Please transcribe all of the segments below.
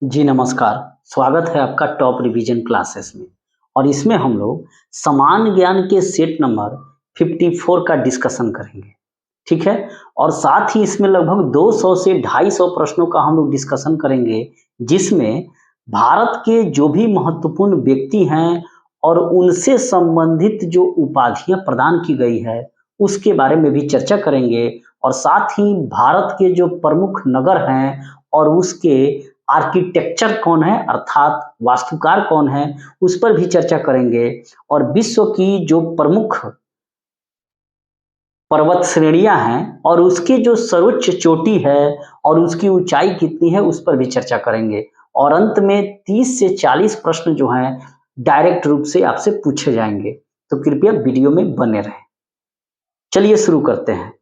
जी नमस्कार, स्वागत है आपका टॉप रिवीजन क्लासेस में। और इसमें हम लोग समान ज्ञान के सेट नंबर 54 का डिस्कशन करेंगे, ठीक है? और साथ ही इसमें लगभग 200 से 250 प्रश्नों का हम लोग डिस्कशन करेंगे, जिसमें भारत के जो भी महत्वपूर्ण व्यक्ति हैं और उनसे संबंधित जो उपाधियाँ प्रदान की गई है, उसके बारे में भी चर्चा करेंगे। और साथ ही भारत के जो प्रमुख नगर हैं और उसके आर्किटेक्चर कौन है अर्थात वास्तुकार कौन है, उस पर भी चर्चा करेंगे। और विश्व की जो प्रमुख पर्वत श्रेणियां हैं और उसकी जो सर्वोच्च चोटी है और उसकी ऊंचाई कितनी है, उस पर भी चर्चा करेंगे। और अंत में 30 से 40 प्रश्न जो हैं डायरेक्ट रूप से आपसे पूछे जाएंगे, तो कृपया वीडियो में बने रहें। चलिए शुरू करते हैं।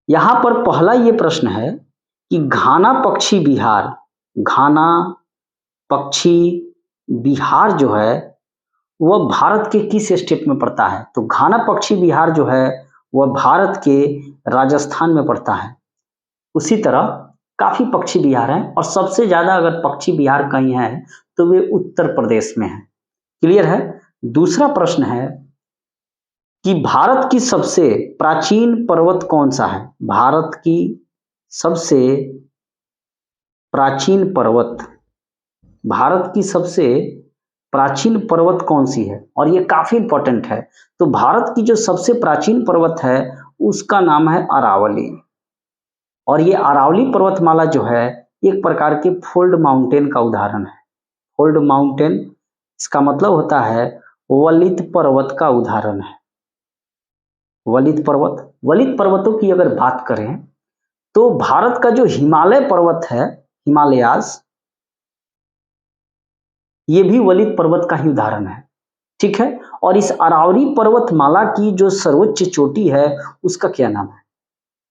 यहाँ पर पहला ये प्रश्न है कि घाना पक्षी विहार, घाना पक्षी विहार जो है वह भारत के किस स्टेट में पड़ता है? तो घाना पक्षी विहार जो है वह भारत के राजस्थान में पड़ता है। उसी तरह काफी पक्षी विहार हैं और सबसे ज्यादा अगर पक्षी विहार कहीं है तो वे उत्तर प्रदेश में है। क्लियर है? दूसरा प्रश्न है कि भारत की सबसे प्राचीन पर्वत कौन सा है? भारत की सबसे प्राचीन पर्वत, भारत की सबसे प्राचीन पर्वत कौन सी है? और ये काफी इंपॉर्टेंट है। तो भारत की जो सबसे प्राचीन पर्वत है उसका नाम है अरावली। और ये अरावली पर्वतमाला जो है एक प्रकार के फोल्ड माउंटेन का उदाहरण है। फोल्ड माउंटेन इसका मतलब होता है वलित पर्वत का उदाहरण है। वलित पर्वत, वलित पर्वतों की अगर बात करें तो भारत का जो हिमालय पर्वत है, हिमालयास, ये भी वलित पर्वत का ही उदाहरण है। ठीक है? और इस अरावली पर्वतमाला की जो सर्वोच्च चोटी है उसका क्या नाम है?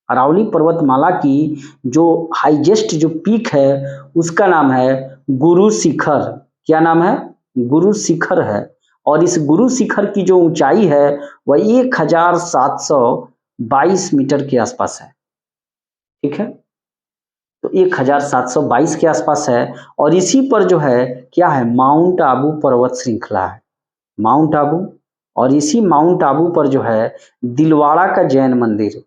अरावली पर्वतमाला की जो हाईएस्ट जो पीक है उसका नाम है गुरु शिखर। क्या नाम है? गुरु शिखर है। और इस गुरु शिखर की जो ऊंचाई है वह 1722 मीटर के आसपास है। ठीक है? तो 1722 के आसपास है। और इसी पर जो है क्या है, माउंट आबू पर्वत श्रृंखला है, माउंट आबू। और इसी माउंट आबू पर जो है दिलवाड़ा का जैन मंदिर,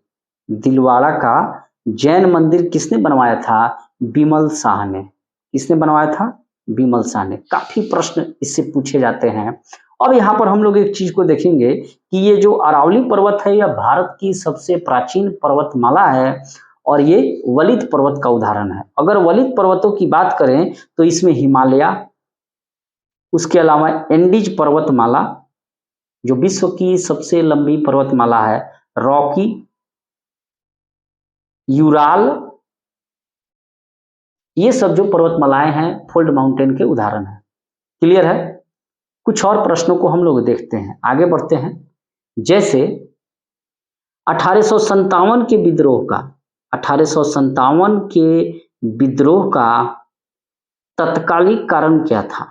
दिलवाड़ा का जैन मंदिर किसने बनवाया था? बिमल शाह ने। किसने बनवाया था? बिमल शाह ने। काफी प्रश्न इससे पूछे जाते हैं। अब यहाँ पर हम लोग एक चीज को देखेंगे कि ये जो अरावली पर्वत है यह भारत की सबसे प्राचीन पर्वतमाला है और ये वलित पर्वत का उदाहरण है। अगर वलित पर्वतों की बात करें तो इसमें हिमालय, उसके अलावा एंडीज पर्वतमाला जो विश्व की सबसे लंबी पर्वतमाला है, रॉकी, यूराल, ये सब जो पर्वतमालाएं हैं फोल्ड माउंटेन के उदाहरण है। क्लियर है? कुछ और प्रश्नों को हम लोग देखते हैं, आगे बढ़ते हैं। जैसे 1857 के विद्रोह का, 1857 के विद्रोह का तत्कालिक कारण क्या था?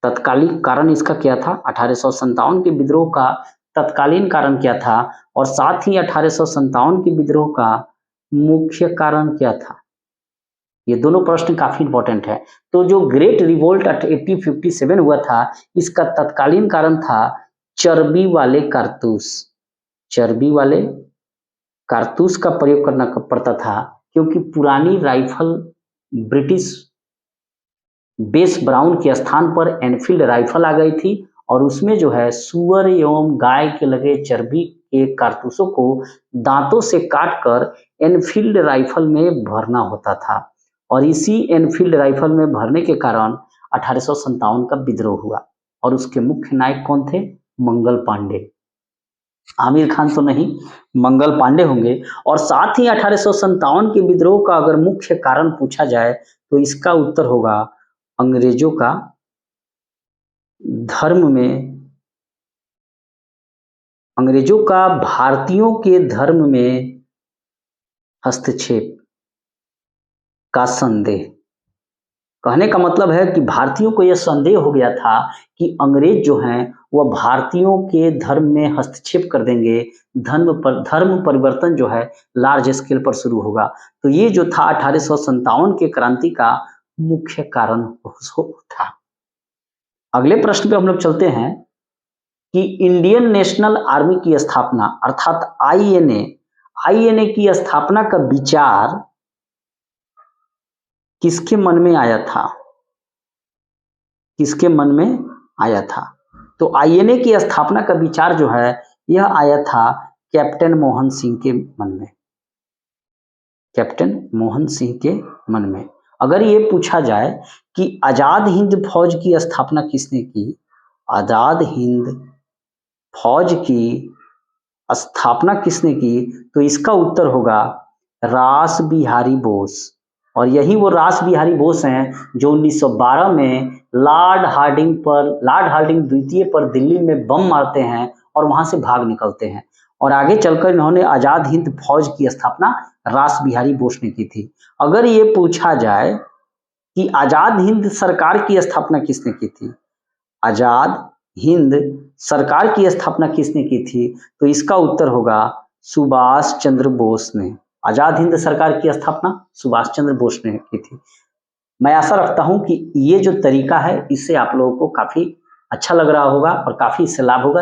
तत्कालिक कारण इसका क्या था? 1857 के विद्रोह का तत्कालीन कारण क्या था? और साथ ही 1857 के विद्रोह का मुख्य कारण क्या था? ये दोनों प्रश्न काफी इंपॉर्टेंट है। तो जो ग्रेट रिवोल्ट 1857 हुआ था, इसका तत्कालीन कारण था चर्बी वाले कारतूस। चर्बी वाले कारतूस का प्रयोग करना पड़ता था क्योंकि पुरानी राइफल ब्रिटिश बेस ब्राउन के स्थान पर एनफील्ड राइफल आ गई थी और उसमें जो है सुअर एवं गाय के लगे चर्बी के कारतूसों को दांतों से काटकर एनफील्ड राइफल में भरना होता था। और इसी एनफील्ड राइफल में भरने के कारण 1857 का विद्रोह हुआ। और उसके मुख्य नायक कौन थे? मंगल पांडे। आमिर खान तो नहीं, मंगल पांडे होंगे। और साथ ही 1857 के विद्रोह का अगर मुख्य कारण पूछा जाए तो इसका उत्तर होगा अंग्रेजों का धर्म में, अंग्रेजों का भारतीयों के धर्म में हस्तक्षेप का संदेह। कहने का मतलब है कि भारतीयों को यह संदेह हो गया था कि अंग्रेज जो हैं वह भारतीयों के धर्म में हस्तक्षेप कर देंगे, धर्म परिवर्तन जो है लार्ज स्केल पर शुरू होगा। तो ये जो था 1857 के क्रांति का मुख्य कारण था। अगले प्रश्न पे हम लोग चलते हैं कि इंडियन नेशनल आर्मी की स्थापना अर्थात आईएनए की स्थापना का विचार किसके मन में आया था? किसके मन में आया था? तो आईएनए की स्थापना का विचार जो है यह आया था कैप्टन मोहन सिंह के मन में। कैप्टन मोहन सिंह के मन में। अगर ये पूछा जाए कि आजाद हिंद फौज की स्थापना किसने की, आजाद हिंद फौज की स्थापना किसने की, तो इसका उत्तर होगा रास बिहारी बोस। और यही वो रास बिहारी बोस हैं जो 1912 में लॉर्ड हार्डिंग द्वितीय पर दिल्ली में बम मारते हैं और वहां से भाग निकलते हैं। और आगे चलकर इन्होंने आजाद हिंद फौज की स्थापना रास बिहारी बोस ने की थी। अगर ये पूछा जाए कि आजाद हिंद सरकार की स्थापना किसने की थी, आजाद हिंद सरकार की स्थापना किसने की थी, तो इसका उत्तर होगा सुभाष चंद्र बोस ने। आजाद हिंद सरकार की स्थापना सुभाष चंद्र बोस ने की थी। मैं आशा रखता हूं कि ये जो तरीका है इससे आप लोगों को काफी अच्छा लग रहा होगा और काफी इससे लाभ होगा।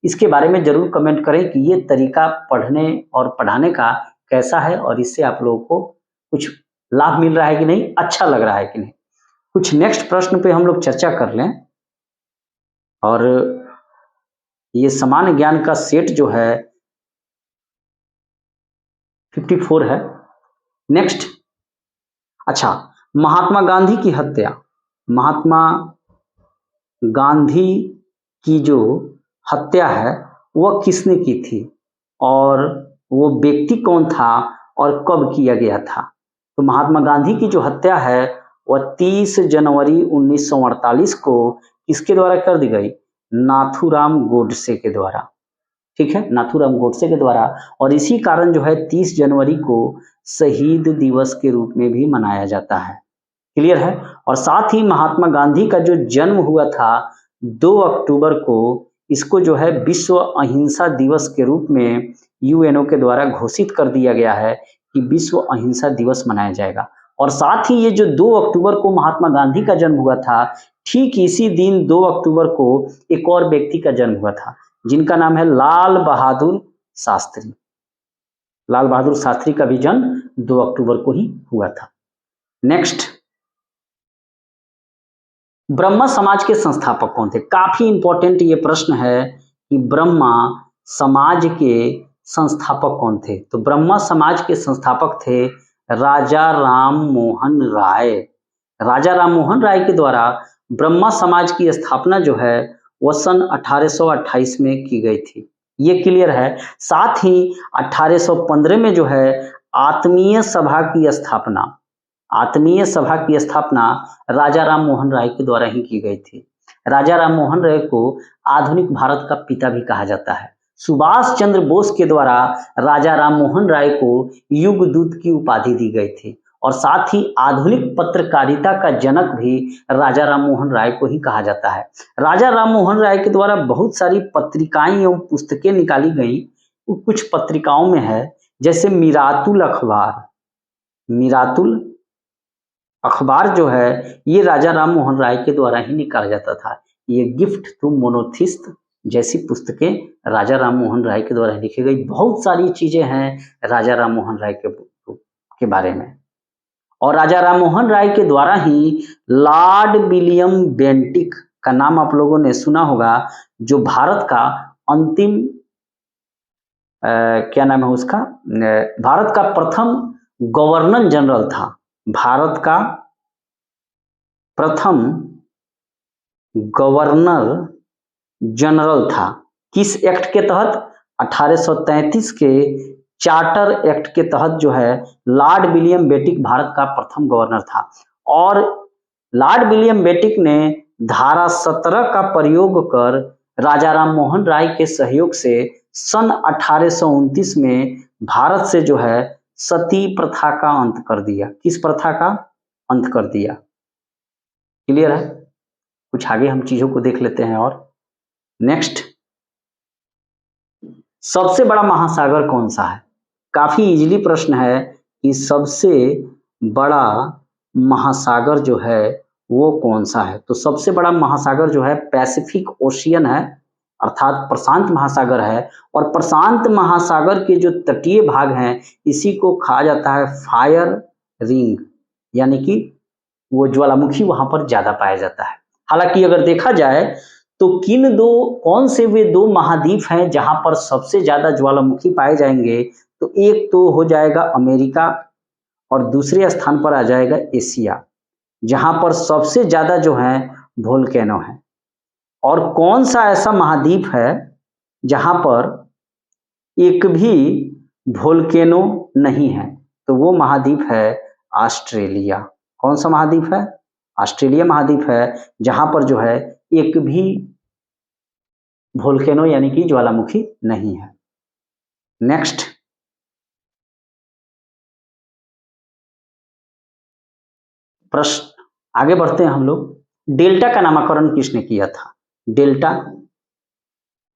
इसके बारे में जरूर कमेंट करें कि ये तरीका पढ़ने और पढ़ाने का कैसा है और इससे आप लोगों को कुछ लाभ मिल रहा है कि नहीं, अच्छा लग रहा है कि नहीं। कुछ नेक्स्ट प्रश्न पे हम लोग चर्चा कर लें। और ये सामान्य ज्ञान का सेट जो है 54 है। नेक्स्ट, अच्छा, महात्मा गांधी की हत्या, महात्मा गांधी की जो हत्या है वह किसने की थी और वो व्यक्ति कौन था और कब किया गया था? तो महात्मा गांधी की जो हत्या है वह 30 जनवरी 1948 को किसके द्वारा कर दी गई? नाथूराम गोडसे के द्वारा। ठीक है, नाथूराम गोडसे के द्वारा। और इसी कारण जो है 30 जनवरी को शहीद दिवस के रूप में भी मनाया जाता है। क्लियर है? और साथ ही महात्मा गांधी का जो जन्म हुआ था 2 अक्टूबर को, इसको जो है विश्व अहिंसा दिवस के रूप में यूएनओ के द्वारा घोषित कर दिया गया है कि विश्व अहिंसा दिवस मनाया जाएगा। और साथ ही ये जो 2 अक्टूबर को महात्मा गांधी का जन्म हुआ था, ठीक इसी दिन 2 अक्टूबर को एक और व्यक्ति का जन्म हुआ था जिनका नाम है लाल बहादुर शास्त्री। लाल बहादुर शास्त्री का भी जन्म 2 अक्टूबर को ही हुआ था। नेक्स्ट, ब्रह्मा समाज के संस्थापक कौन थे? काफी इंपॉर्टेंट ये प्रश्न है कि ब्रह्मा समाज के संस्थापक कौन थे? तो ब्रह्मा समाज के संस्थापक थे राजा राम मोहन राय। राजा राम मोहन राय के द्वारा ब्रह्मा समाज की स्थापना जो है वह सन 1828 में की गई थी। ये क्लियर है। साथ ही 1815 में जो है आत्मीय सभा की स्थापना राजा राम मोहन राय के द्वारा ही की गई थी। राजा राम मोहन राय को आधुनिक भारत का पिता भी कहा जाता है। सुभाष चंद्र बोस के द्वारा राजा राम मोहन राय को युग दूत की उपाधि दी गई थी। और साथ ही आधुनिक पत्रकारिता का जनक भी राजा राम मोहन राय को ही कहा जाता है। राजा राम मोहन राय के द्वारा बहुत सारी पत्रिकाएं एवं पुस्तकें निकाली गई। कुछ पत्रिकाओं में है जैसे मिरातुल अखबार जो है ये राजा राम मोहन राय के द्वारा ही निकाला जाता था। ये गिफ्ट टू मोनोथिस्ट जैसी पुस्तकें राजा राम मोहन राय के द्वारा लिखी गई। बहुत सारी चीजें हैं राजा राम मोहन राय के बारे में। और राजा राम मोहन राय के द्वारा ही लॉर्ड विलियम बेंटिक का नाम आप लोगों ने सुना होगा, जो भारत का अंतिम क्या नाम है उसका, भारत का प्रथम गवर्नर जनरल था। भारत का प्रथम गवर्नर जनरल था। किस एक्ट के तहत? 1833 के चार्टर एक्ट के तहत जो है लॉर्ड विलियम बेंटिक भारत का प्रथम गवर्नर था। और लॉर्ड विलियम बेंटिक ने धारा 17 का प्रयोग कर राजा राम मोहन राय के सहयोग से सन 1829 में भारत से जो है सती प्रथा का अंत कर दिया। किस प्रथा का अंत कर दिया? क्लियर है? कुछ आगे हम चीजों को देख लेते हैं। और नेक्स्ट, सबसे बड़ा महासागर कौन सा है? काफी इजीली प्रश्न है कि सबसे बड़ा महासागर जो है वो कौन सा है। तो सबसे बड़ा महासागर जो है पैसिफिक ओशियन है, अर्थात प्रशांत महासागर है। और प्रशांत महासागर के जो तटीय भाग हैं इसी को कहा जाता है फायर रिंग, यानी कि वो ज्वालामुखी वहां पर ज्यादा पाया जाता है। हालांकि अगर देखा जाए तो कौन से वे दो महाद्वीप हैं जहां पर सबसे ज्यादा ज्वालामुखी पाए जाएंगे? तो एक तो हो जाएगा अमेरिका और दूसरे स्थान पर आ जाएगा एशिया, जहां पर सबसे ज्यादा जो है वोल्केनो है। और कौन सा ऐसा महाद्वीप है जहां पर एक भी वोल्केनो नहीं है? तो वो महाद्वीप है ऑस्ट्रेलिया। कौन सा महाद्वीप है? ऑस्ट्रेलिया महाद्वीप है, जहां पर जो है एक भी वोल्केनो यानी कि ज्वालामुखी नहीं है। नेक्स्ट, प्रश्न आगे बढ़ते हैं हम लोग। डेल्टा का नामकरण किसने किया था? डेल्टा,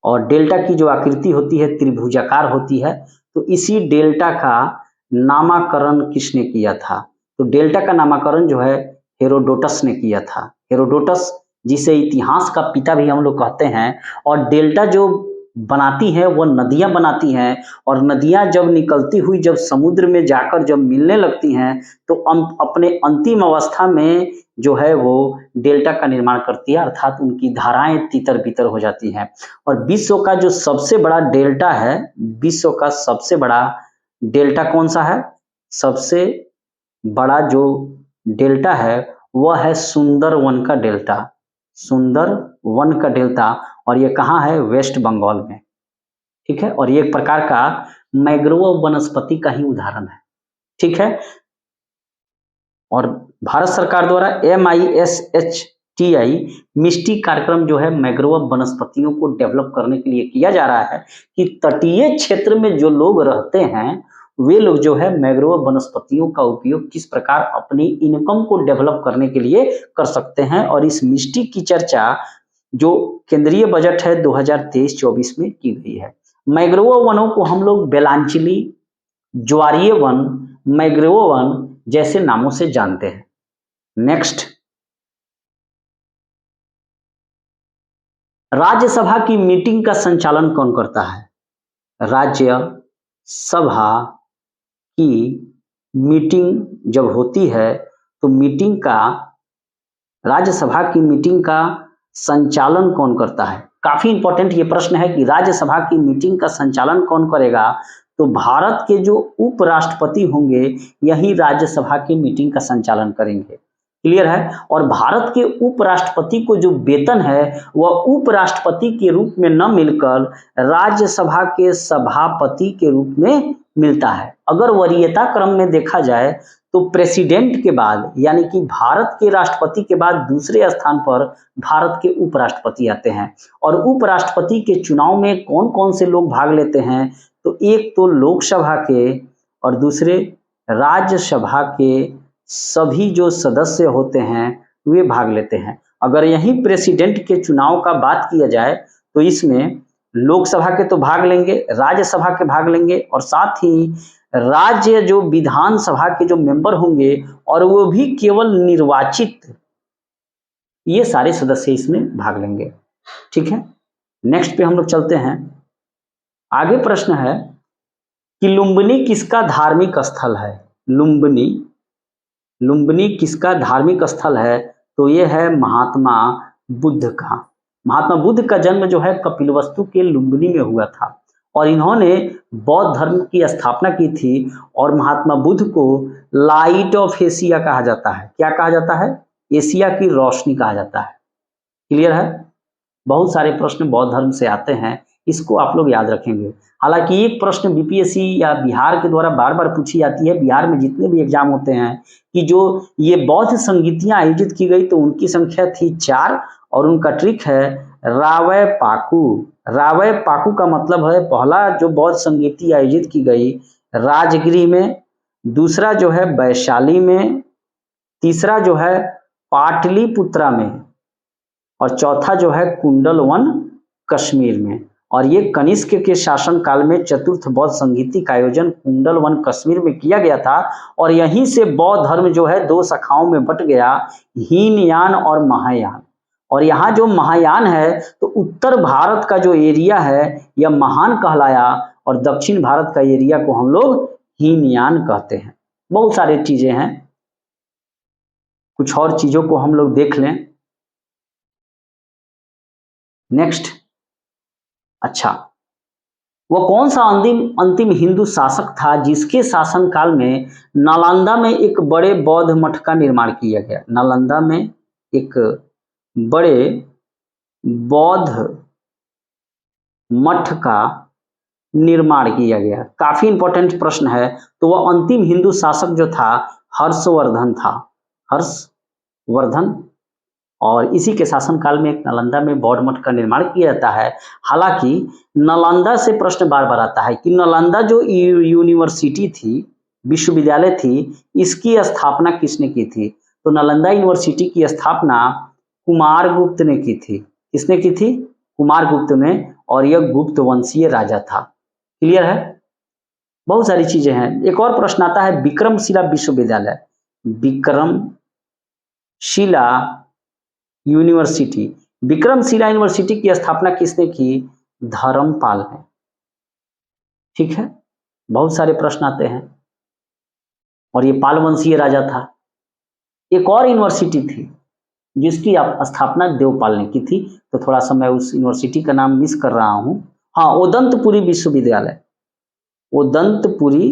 और डेल्टा की जो आकृति होती है त्रिभुजाकार होती है, तो इसी डेल्टा का नामकरण किसने किया था? तो डेल्टा का नामकरण जो है हेरोडोटस ने किया था। हेरोडोटस, जिसे इतिहास का पिता भी हम लोग कहते हैं। और डेल्टा जो बनाती है वह नदियां बनाती हैं, और नदियां जब निकलती हुई जब समुद्र में जाकर जब मिलने लगती हैं तो अपने अंतिम अवस्था में जो है वो डेल्टा का निर्माण करती है, अर्थात उनकी धाराएं तितर बितर हो जाती हैं। और विश्व का जो सबसे बड़ा डेल्टा है, विश्व का सबसे बड़ा डेल्टा कौन सा है? सबसे बड़ा जो डेल्टा है वह है सुंदरवन का डेल्टा। सुंदरवन का डेल्टा, और ये कहाँ है? वेस्ट बंगाल में। ठीक है, और ये एक प्रकार का मैंग्रोव वनस्पति का ही उदाहरण है। ठीक है, और भारत सरकार द्वारा MISHTI मिस्टी कार्यक्रम जो है मैंग्रोव वनस्पतियों को डेवलप करने के लिए किया जा रहा है कि तटीय क्षेत्र में जो लोग रहते हैं वे लोग जो है मैंग्रोव वनस्पतियों का उपयोग किस प्रकार अपनी इनकम को डेवलप करने के लिए कर सकते हैं। और इस मिस्टी की चर्चा जो केंद्रीय बजट है 2023-24 में की गई है। मैंग्रोव वनों को हम लोग बेलांचली, ज्वारीय वन, मैंग्रोव वन जैसे नामों से जानते हैं। नेक्स्ट, राज्यसभा की मीटिंग का संचालन कौन करता है? राज्यसभा की मीटिंग जब होती है तो राज्यसभा की मीटिंग का संचालन कौन करता है? काफी इंपॉर्टेंट ये प्रश्न है कि राज्यसभा की मीटिंग का संचालन कौन करेगा? तो भारत के जो उपराष्ट्रपति होंगे यही राज्यसभा की मीटिंग का संचालन करेंगे। क्लियर है? और भारत के उपराष्ट्रपति को जो वेतन है वह उपराष्ट्रपति के रूप में न मिलकर राज्यसभा के सभापति के रूप में मिलता है। अगर वरीयता क्रम में देखा जाए तो प्रेसिडेंट के बाद, यानी कि भारत के राष्ट्रपति के बाद दूसरे स्थान पर भारत के उपराष्ट्रपति आते हैं। और उपराष्ट्रपति के चुनाव में कौन कौन से लोग भाग लेते हैं? तो एक तो लोकसभा के और दूसरे राज्यसभा के सभी जो सदस्य होते हैं वे भाग लेते हैं। अगर यही प्रेसिडेंट के चुनाव का बात किया जाए तो इसमें लोकसभा के तो भाग लेंगे, राज्यसभा के भाग लेंगे, और साथ ही राज्य जो विधानसभा के जो मेंबर होंगे और वो भी केवल निर्वाचित, ये सारे सदस्य इसमें भाग लेंगे। ठीक है, नेक्स्ट पे हम लोग चलते हैं। आगे प्रश्न है कि लुम्बिनी किसका धार्मिक स्थल है? लुम्बिनी किसका धार्मिक स्थल है? तो ये है महात्मा बुद्ध का। महात्मा बुद्ध का जन्म जो है कपिलवस्तु के लुम्बिनी में हुआ था, और इन्होंने बौद्ध धर्म की स्थापना की थी। और महात्मा बुद्ध को लाइट ऑफ एशिया कहा जाता है। क्या कहा जाता है? एशिया की रोशनी कहा जाता है। क्लियर है? बहुत सारे प्रश्न बौद्ध धर्म से आते हैं, इसको आप लोग याद रखेंगे। हालांकि एक प्रश्न बीपीएससी या बिहार के द्वारा बार बार पूछी जाती है, बिहार में जितने भी एग्जाम होते हैं, कि जो ये बौद्ध संगीतियां आयोजित की गई तो उनकी संख्या थी 4, और उनका ट्रिक है रावय पाकू। रावय पाकू का मतलब है पहला जो बौद्ध संगीति आयोजित की गई राजगिरी में, दूसरा जो है वैशाली में, तीसरा जो है पाटलिपुत्रा में, और चौथा जो है कुंडलवन कश्मीर में। और ये कनिष्क के शासन काल में चतुर्थ बौद्ध संगीति का आयोजन कुंडलवन कश्मीर में किया गया था। और यहीं से बौद्ध धर्म जो है दो शाखाओं में बट गया, हीनयान और महायान। और यहाँ जो महायान है तो उत्तर भारत का जो एरिया है यह महान कहलाया, और दक्षिण भारत का एरिया को हम लोग हीनयान कहते हैं। बहुत सारी चीजें हैं, कुछ और चीजों को हम लोग देख लें। नेक्स्ट, अच्छा, वह कौन सा अंतिम हिंदू शासक था जिसके शासनकाल में नालंदा में एक बड़े बौद्ध मठ का निर्माण किया गया? नालंदा में एक बड़े बौद्ध मठ का निर्माण किया गया। काफी इंपॉर्टेंट प्रश्न है। तो वह अंतिम हिंदू शासक जो था हर्षवर्धन था, हर्षवर्धन। और इसी के शासनकाल में एक नालंदा में बौद्ध मठ का निर्माण किया जाता है। हालांकि नालंदा से प्रश्न बार बार आता है कि नालंदा जो यूनिवर्सिटी थी, विश्वविद्यालय थी, इसकी स्थापना किसने की थी? तो नालंदा यूनिवर्सिटी की स्थापना कुमारगुप्त ने की थी। किसने की थी? कुमारगुप्त ने। और यह गुप्त वंशीय राजा था। क्लियर है? बहुत सारी चीजें हैं। एक और प्रश्न आता है, विक्रमशिला विश्वविद्यालय, विक्रमशिला यूनिवर्सिटी, विक्रमशिला यूनिवर्सिटी की स्थापना किसने की? धर्मपाल ने। ठीक है, बहुत सारे प्रश्न आते हैं। और ये पाल वंशीय राजा था। एक और यूनिवर्सिटी थी जिसकी स्थापना देवपाल ने की थी, तो थोड़ा सा मैं उस यूनिवर्सिटी का नाम मिस कर रहा हूं। हाँ, उदंतपुरी विश्वविद्यालय, उदंतपुरी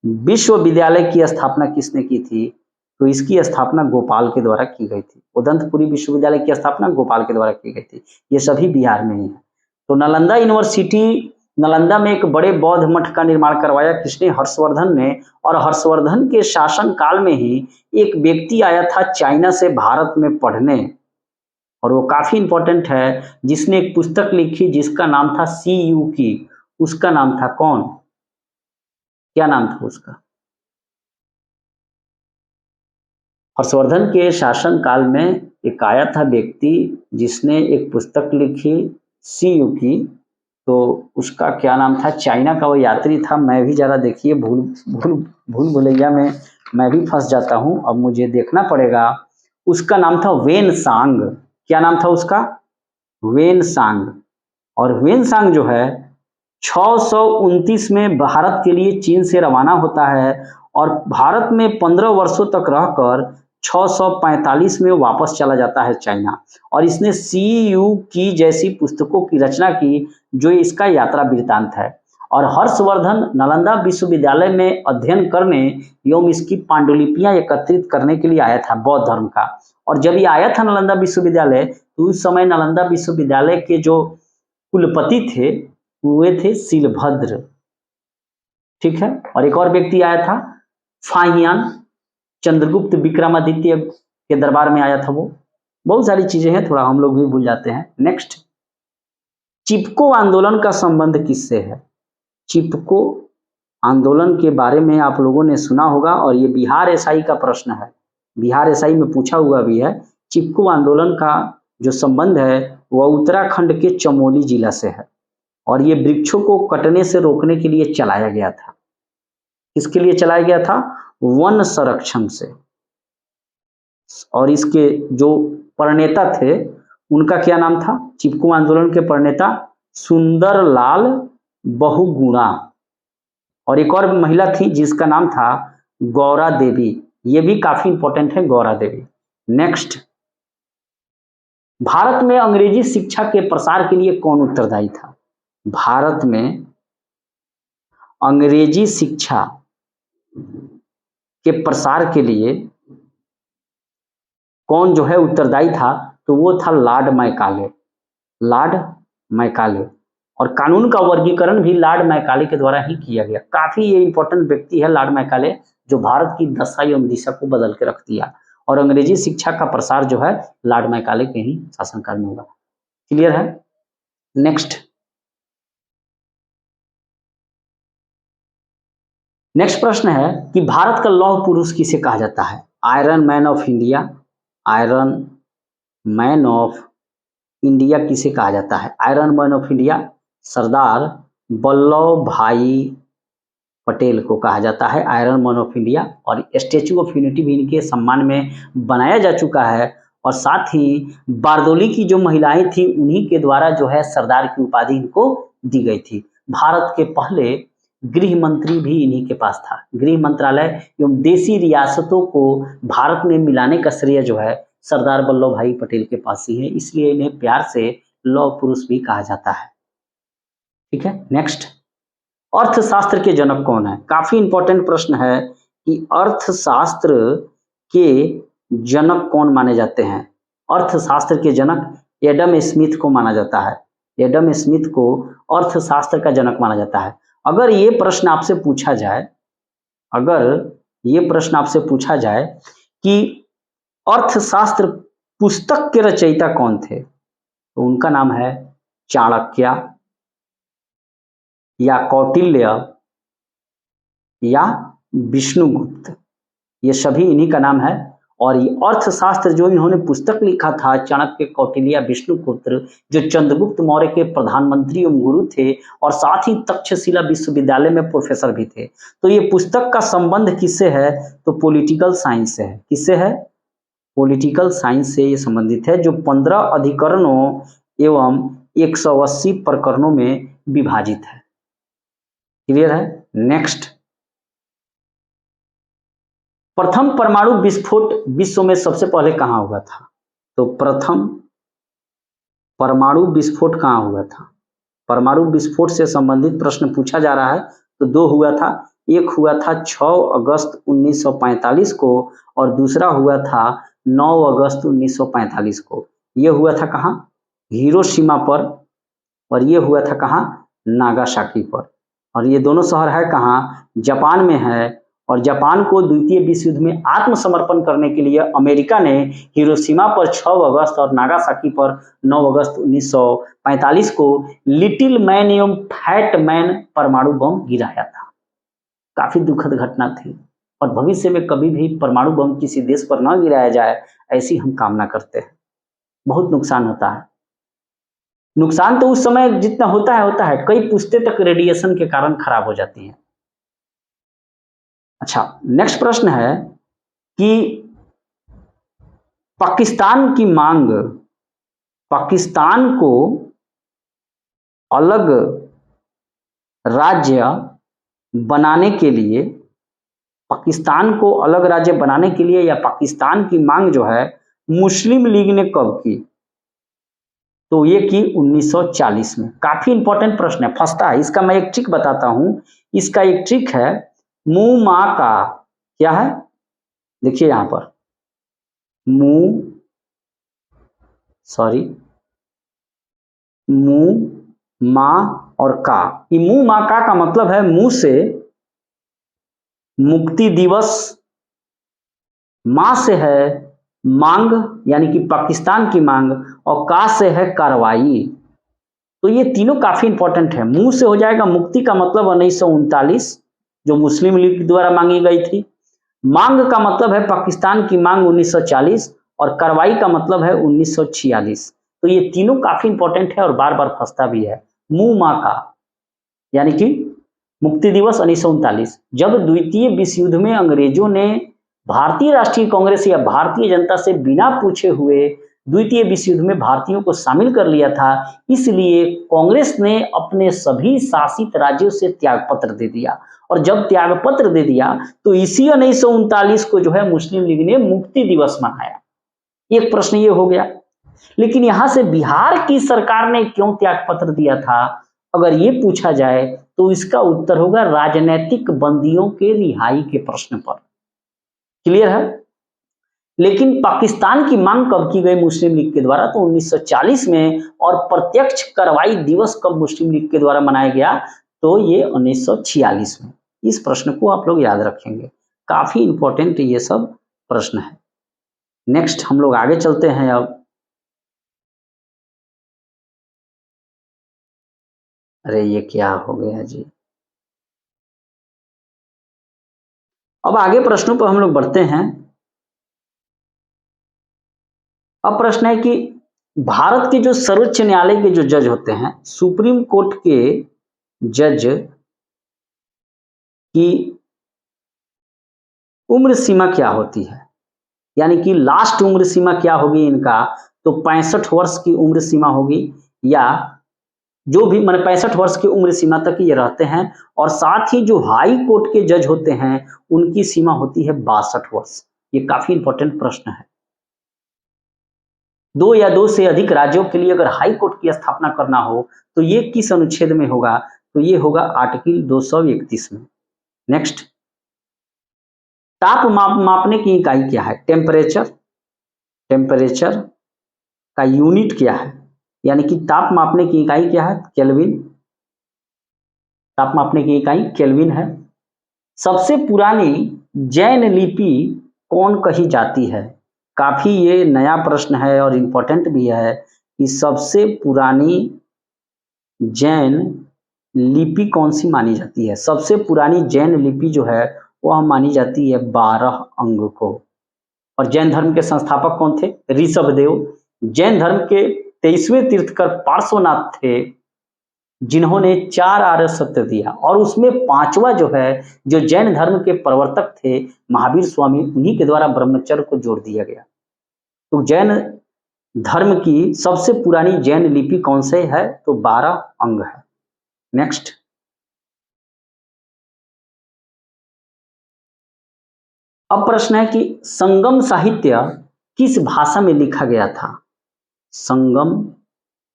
विश्वविद्यालय की स्थापना किसने की थी? तो इसकी स्थापना गोपाल के द्वारा की गई थी। उदंतपुरी विश्वविद्यालय की स्थापना गोपाल के द्वारा की गई थी। ये सभी बिहार में ही है। तो नालंदा यूनिवर्सिटी, नालंदा में एक बड़े बौद्ध मठ का निर्माण करवाया किसने? हर्षवर्धन ने। और हर्षवर्धन के शासन काल में ही एक व्यक्ति आया था चाइना से भारत में पढ़ने, और वो काफी इंपॉर्टेंट है, जिसने एक पुस्तक लिखी जिसका नाम था सी यू की। उसका नाम था कौन? क्या नाम था उसका? हर्षवर्धन के शासन काल में एक आया था व्यक्ति जिसने एक पुस्तक लिखी सी यू की, तो उसका क्या नाम था? चाइना का वो यात्री था। मैं भी ज़्यादा देखिए भूल भुलैया में मैं भी फंस जाता हूँ, अब मुझे देखना पड़ेगा। उसका नाम था वेन सांग। क्या नाम था उसका? Hiuen Tsang. और वेन सांग जो है 629 में भारत के लिए चीन से रवाना होता है, और भारत में 15 वर्षों तक रहकर 645 में वापस चला जाता है चाइना। और इसने सी यू की जैसी पुस्तकों की रचना की, जो इसका यात्रा वृत्तांत है। और हर्षवर्धन नालंदा विश्वविद्यालय में अध्ययन करने एवं इसकी पांडुलिपियां एकत्रित करने के लिए आया था बौद्ध धर्म का। और जब ये आया था नालंदा विश्वविद्यालय, तो उस समय नालंदा विश्वविद्यालय के जो कुलपति थे वे थे शीलभद्र। ठीक है। और एक और व्यक्ति आया था फाहियान, चंद्रगुप्त विक्रमादित्य के दरबार में आया था वो। बहुत सारी चीजें हैं, थोड़ा हम लोग भी भूल जाते हैं। नेक्स्ट, चिपको आंदोलन का संबंध किससे है? चिपको आंदोलन के बारे में आप लोगों ने सुना होगा, और ये बिहार एसआई का प्रश्न है, बिहार एसआई में पूछा हुआ भी है। चिपको आंदोलन का जो संबंध है वह उत्तराखंड के चमोली जिला से है, और ये वृक्षों को कटने से रोकने के लिए चलाया गया था। किसके लिए चलाया गया था? वन संरक्षण से। और इसके जो प्रणेता थे उनका क्या नाम था? चिपको आंदोलन के प्रणेता सुंदरलाल बहुगुणा। और एक और महिला थी जिसका नाम था गौरा देवी। ये भी काफी इंपॉर्टेंट है, गौरा देवी। नेक्स्ट, भारत में अंग्रेजी शिक्षा के प्रसार के लिए कौन उत्तरदायी था? भारत में अंग्रेजी शिक्षा के प्रसार के लिए कौन जो है उत्तरदायी था? तो वो था लॉर्ड मैकाले। Lord Macaulay. और कानून का वर्गीकरण भी लॉर्ड मैकाले के द्वारा ही किया गया। काफी ये इंपॉर्टेंट व्यक्ति है लॉर्ड मैकाले, जो भारत की दशा एवं दिशा को बदल के रख दिया। और अंग्रेजी शिक्षा का प्रसार जो है लॉर्ड मैकाले के ही शासनकाल में होगा। क्लियर है? नेक्स्ट, नेक्स्ट प्रश्न है कि भारत का लौह पुरुष किसे कहा जाता है? Iron man of India, iron man of India किसे कहा जाता है? Iron man of India Sardar Vallabh भाई पटेल को कहा जाता है आयरन मैन ऑफ इंडिया। और स्टैचू ऑफ यूनिटी भी इनके सम्मान में बनाया जा चुका है। और साथ ही बारदोली की जो महिलाएं थी उन्हीं के द्वारा जो है सरदार की उपाधि इनको दी गई थी। भारत के पहले गृह मंत्री भी इन्हीं के पास था। गृह मंत्रालय एवं देशी रियासतों को भारत में मिलाने का श्रेय जो है सरदार वल्लभ भाई पटेल के पास ही है, इसलिए इन्हें प्यार से लौह पुरुष भी कहा जाता है। ठीक है, नेक्स्ट, अर्थशास्त्र के जनक कौन है? काफी इंपॉर्टेंट प्रश्न है कि अर्थशास्त्र के जनक कौन माने जाते हैं? अर्थशास्त्र के जनक एडम स्मिथ को माना जाता है। एडम स्मिथ को अर्थशास्त्र का जनक माना जाता है। अगर ये प्रश्न आपसे पूछा जाए, अगर ये प्रश्न आपसे पूछा जाए कि अर्थशास्त्र पुस्तक के रचयिता कौन थे, तो उनका नाम है चाणक्य या कौटिल्य या विष्णुगुप्त। ये सभी इन्हीं का नाम है। और ये अर्थशास्त्र जो इन्होंने पुस्तक लिखा था चाणक्य, कौटिल्य, विष्णुगुप्त, जो चंद्रगुप्त मौर्य के प्रधानमंत्री एवं गुरु थे और साथ ही तक्षशिला विश्वविद्यालय में प्रोफेसर भी थे। तो ये पुस्तक का संबंध किससे है? तो पॉलिटिकल साइंस से है। किससे है? पॉलिटिकल साइंस से ये संबंधित है, जो 15 अधिकरणों एवं 180 प्रकरणों में विभाजित है। क्लियर है? नेक्स्ट, प्रथम परमाणु विस्फोट विश्व में सबसे पहले कहां हुआ था? तो प्रथम परमाणु विस्फोट कहां हुआ था? परमाणु विस्फोट से संबंधित प्रश्न पूछा जा रहा है तो दो हुआ था। एक हुआ था 6 अगस्त 1945 को और दूसरा हुआ था 9 अगस्त 1945 को। यह हुआ था कहां? हिरोशिमा पर, और ये हुआ था कहां? नागासाकी पर। और ये दोनों शहर है कहां? जापान में है। और जापान को द्वितीय विश्व युद्ध में आत्मसमर्पण करने के लिए अमेरिका ने हिरोशिमा पर 6 अगस्त और नागासाकी पर 9 अगस्त 1945 को लिटिल मैन एवं फैट मैन परमाणु बम गिराया था। काफी दुखद घटना थी और भविष्य में कभी भी परमाणु बम किसी देश पर न गिराया जाए, ऐसी हम कामना करते हैं। बहुत नुकसान होता है। नुकसान तो उस समय जितना होता है, कई पुश्तें तक रेडिएशन के कारण खराब हो जाती हैं। अच्छा, नेक्स्ट प्रश्न है कि पाकिस्तान की मांग, पाकिस्तान को अलग राज्य बनाने के लिए, पाकिस्तान को अलग राज्य बनाने के लिए या पाकिस्तान की मांग जो है मुस्लिम लीग ने कब की? तो ये की 1940 में। काफी इंपॉर्टेंट प्रश्न है, फंसता है। इसका मैं एक ट्रिक बताता हूं। इसका एक ट्रिक है, मुंह माँ का क्या है? देखिए यहां पर मुंह माँ और का। ये मुंह माँ का मतलब है मुंह से मुक्ति दिवस, माँ से है मांग यानी कि पाकिस्तान की मांग, और का से है कार्रवाई। तो ये तीनों काफी इंपॉर्टेंट है। मुंह से हो जाएगा मुक्ति का मतलब 1939 जो मुस्लिम लीग द्वारा मांगी गई थी। मांग का मतलब है पाकिस्तान की मांग 1940 और कार्रवाई का मतलब है 1946। तो ये तीनों काफी इंपॉर्टेंट है और बार बार फंसता भी है। मुंह माँ का यानी कि मुक्ति दिवस 1939, जब द्वितीय विश्व युद्ध में अंग्रेजों ने भारतीय राष्ट्रीय कांग्रेस या भारतीय जनता से बिना पूछे हुए द्वितीय विश्व युद्ध में भारतीयों को शामिल कर लिया था, इसलिए कांग्रेस ने अपने सभी शासित राज्यों से त्यागपत्र दे दिया। और जब त्यागपत्र दे दिया तो इसी 1939 को जो है मुस्लिम लीग ने मुक्ति दिवस मनाया। एक प्रश्न ये हो गया। लेकिन यहां से बिहार की सरकार ने क्यों त्यागपत्र दिया था, अगर ये पूछा जाए तो इसका उत्तर होगा राजनीतिक बंदियों के रिहाई के प्रश्न पर। क्लियर है? लेकिन पाकिस्तान की मांग कब की गई मुस्लिम लीग के द्वारा? तो 1940 में। और प्रत्यक्ष कार्रवाई दिवस कब मुस्लिम लीग के द्वारा मनाया गया? तो ये 1946 में। इस प्रश्न को आप लोग याद रखेंगे, काफी इंपॉर्टेंट ये सब प्रश्न है। नेक्स्ट हम लोग आगे चलते हैं। अब अरे ये क्या हो गया जी। अब आगे प्रश्नों पर हम लोग बढ़ते हैं। अब प्रश्न है कि भारत के जो सर्वोच्च न्यायालय के जो जज होते हैं, सुप्रीम कोर्ट के जज की उम्र सीमा क्या होती है, यानी कि लास्ट उम्र सीमा क्या होगी इनका, तो 65 वर्ष की उम्र सीमा होगी, या जो भी मतलब 65 वर्ष की उम्र सीमा तक ये रहते हैं। और साथ ही जो हाई कोर्ट के जज होते हैं उनकी सीमा होती है 62 वर्ष। ये काफी इंपॉर्टेंट प्रश्न है। दो या दो से अधिक राज्यों के लिए अगर हाई कोर्ट की स्थापना करना हो तो ये किस अनुच्छेद में होगा, तो ये होगा आर्टिकल 231 में। नेक्स्ट, ताप मापने की इकाई क्या है, टेम्परेचर। टेम्परेचर का यूनिट क्या है, यानी कि ताप मापने की इकाई क्या है, केल्विन। ताप मापने की इकाई केल्विन है। सबसे पुरानी जैन लिपि कौन कही जाती है, काफी ये नया प्रश्न है और इम्पोर्टेंट भी है कि सबसे पुरानी जैन लिपि कौन सी मानी जाती है। सबसे पुरानी जैन लिपि जो है वह मानी जाती है 12 अंग को। और जैन धर्म के संस्थापक कौन थे, ऋषभदेव। जैन धर्म के 23वें तीर्थकर पार्श्वनाथ थे, जिन्होंने 4 आर्य सत्य दिया, और उसमें 5वां जो है, जो जैन धर्म के प्रवर्तक थे महावीर स्वामी, उन्हीं के द्वारा ब्रह्मचर्य को जोड़ दिया गया। तो जैन धर्म की सबसे पुरानी जैन लिपि कौन से है, तो 12 अंग है। नेक्स्ट, अब प्रश्न है कि संगम साहित्य किस भाषा में लिखा गया था। संगम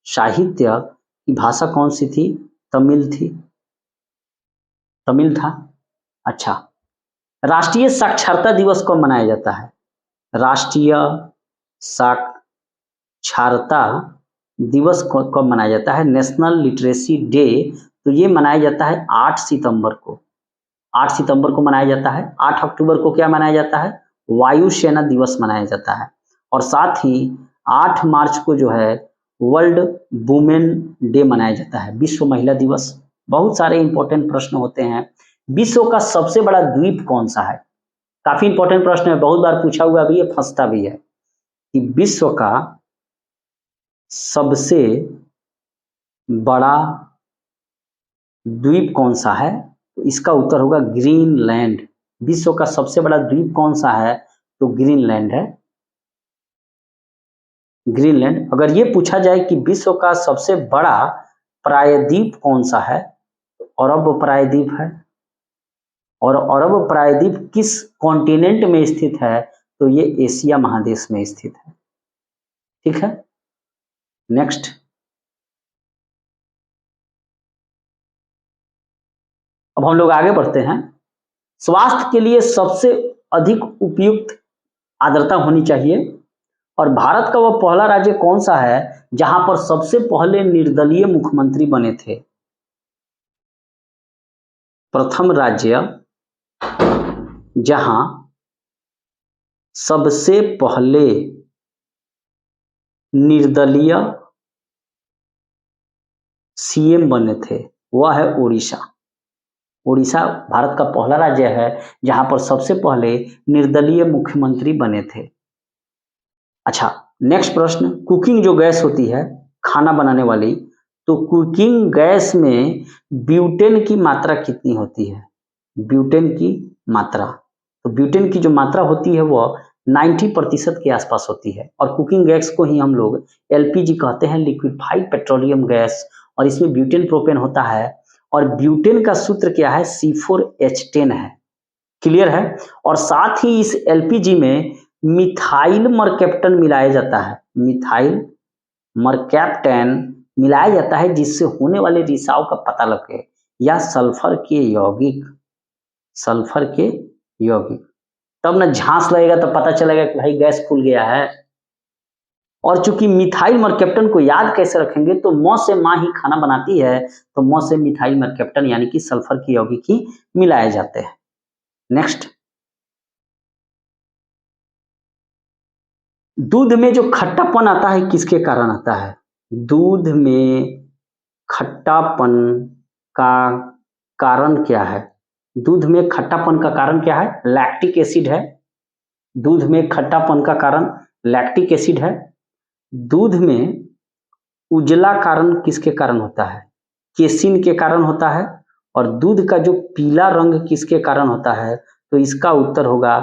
साहित्य की भाषा कौन सी थी, तमिल थी, तमिल था। अच्छा, राष्ट्रीय साक्षरता दिवस कब मनाया जाता है, राष्ट्रीय साक्षरता दिवस कब मनाया जाता है, नेशनल लिटरेसी डे, तो ये मनाया जाता है 8 सितंबर को। 8 सितंबर को मनाया जाता है। 8 अक्टूबर को क्या मनाया जाता है, वायुसेना दिवस मनाया जाता है। और साथ ही 8 मार्च को जो है वर्ल्ड वुमेन डे मनाया जाता है, विश्व महिला दिवस। बहुत सारे इंपॉर्टेंट प्रश्न होते हैं। विश्व का सबसे बड़ा द्वीप कौन सा है, काफी इंपॉर्टेंट प्रश्न है, बहुत बार पूछा हुआ भी है, फंसता भी है कि विश्व का सबसे बड़ा द्वीप कौन सा है, तो इसका उत्तर होगा ग्रीनलैंड। विश्व का सबसे बड़ा द्वीप कौन सा है, तो ग्रीनलैंड है, ग्रीनलैंड। अगर ये पूछा जाए कि विश्व का सबसे बड़ा प्रायद्वीप कौन सा है, तो अरब प्रायद्वीप है। और अरब प्रायद्वीप किस कॉन्टिनेंट में स्थित है, तो ये एशिया महादेश में स्थित है। ठीक है, नेक्स्ट, अब हम लोग आगे बढ़ते हैं। स्वास्थ्य के लिए सबसे अधिक उपयुक्त आर्द्रता होनी चाहिए, और भारत का वह पहला राज्य कौन सा है जहां पर सबसे पहले निर्दलीय मुख्यमंत्री बने थे। प्रथम राज्य जहां सबसे पहले निर्दलीय सीएम बने थे वह है उड़ीसा। उड़ीसा भारत का पहला राज्य है जहां पर सबसे पहले निर्दलीय मुख्यमंत्री बने थे। अच्छा, नेक्स्ट प्रश्न, कुकिंग जो गैस होती है खाना बनाने वाली, तो कुकिंग गैस में ब्यूटेन की मात्रा कितनी होती है, ब्यूटेन की मात्रा, तो ब्यूटेन की जो मात्रा होती है वो 90% के आसपास होती है। और कुकिंग गैस को ही हम लोग एलपीजी कहते हैं, लिक्विफाइड पेट्रोलियम गैस, और इसमें ब्यूटेन प्रोपेन होता है। और ब्यूटेन का सूत्र क्या है, C4H10 है, क्लियर है। और साथ ही इस एलपीजी में मिथाइल मरकैप्टन मिलाया जाता है, मिथाइल मरकैप्टन मिलाया जाता है, जिससे होने वाले रिसाव का पता लगे, या सल्फर के यौगिक, सल्फर के यौगिक, तब ना झांस लगेगा तो पता चलेगा कि भाई गैस खुल गया है। और चूंकि मिथाइल मरकैप्टन को याद कैसे रखेंगे, तो मौ से माँ ही खाना बनाती है, तो मौ से मिथाइल मरकैप्टन यानी कि सल्फर के यौगिक ही मिलाए जाते हैं। नेक्स्ट, दूध में जो खट्टापन आता है किसके कारण आता है, दूध में खट्टापन का कारण क्या है, दूध में खट्टापन का कारण क्या है, लैक्टिक एसिड है। दूध में खट्टापन का कारण लैक्टिक एसिड है। दूध में उजला कारण किसके कारण होता है? केसिन के कारण होता है। और दूध का जो पीला रंग किसके कारण होता है? तो इसका उत्तर होगा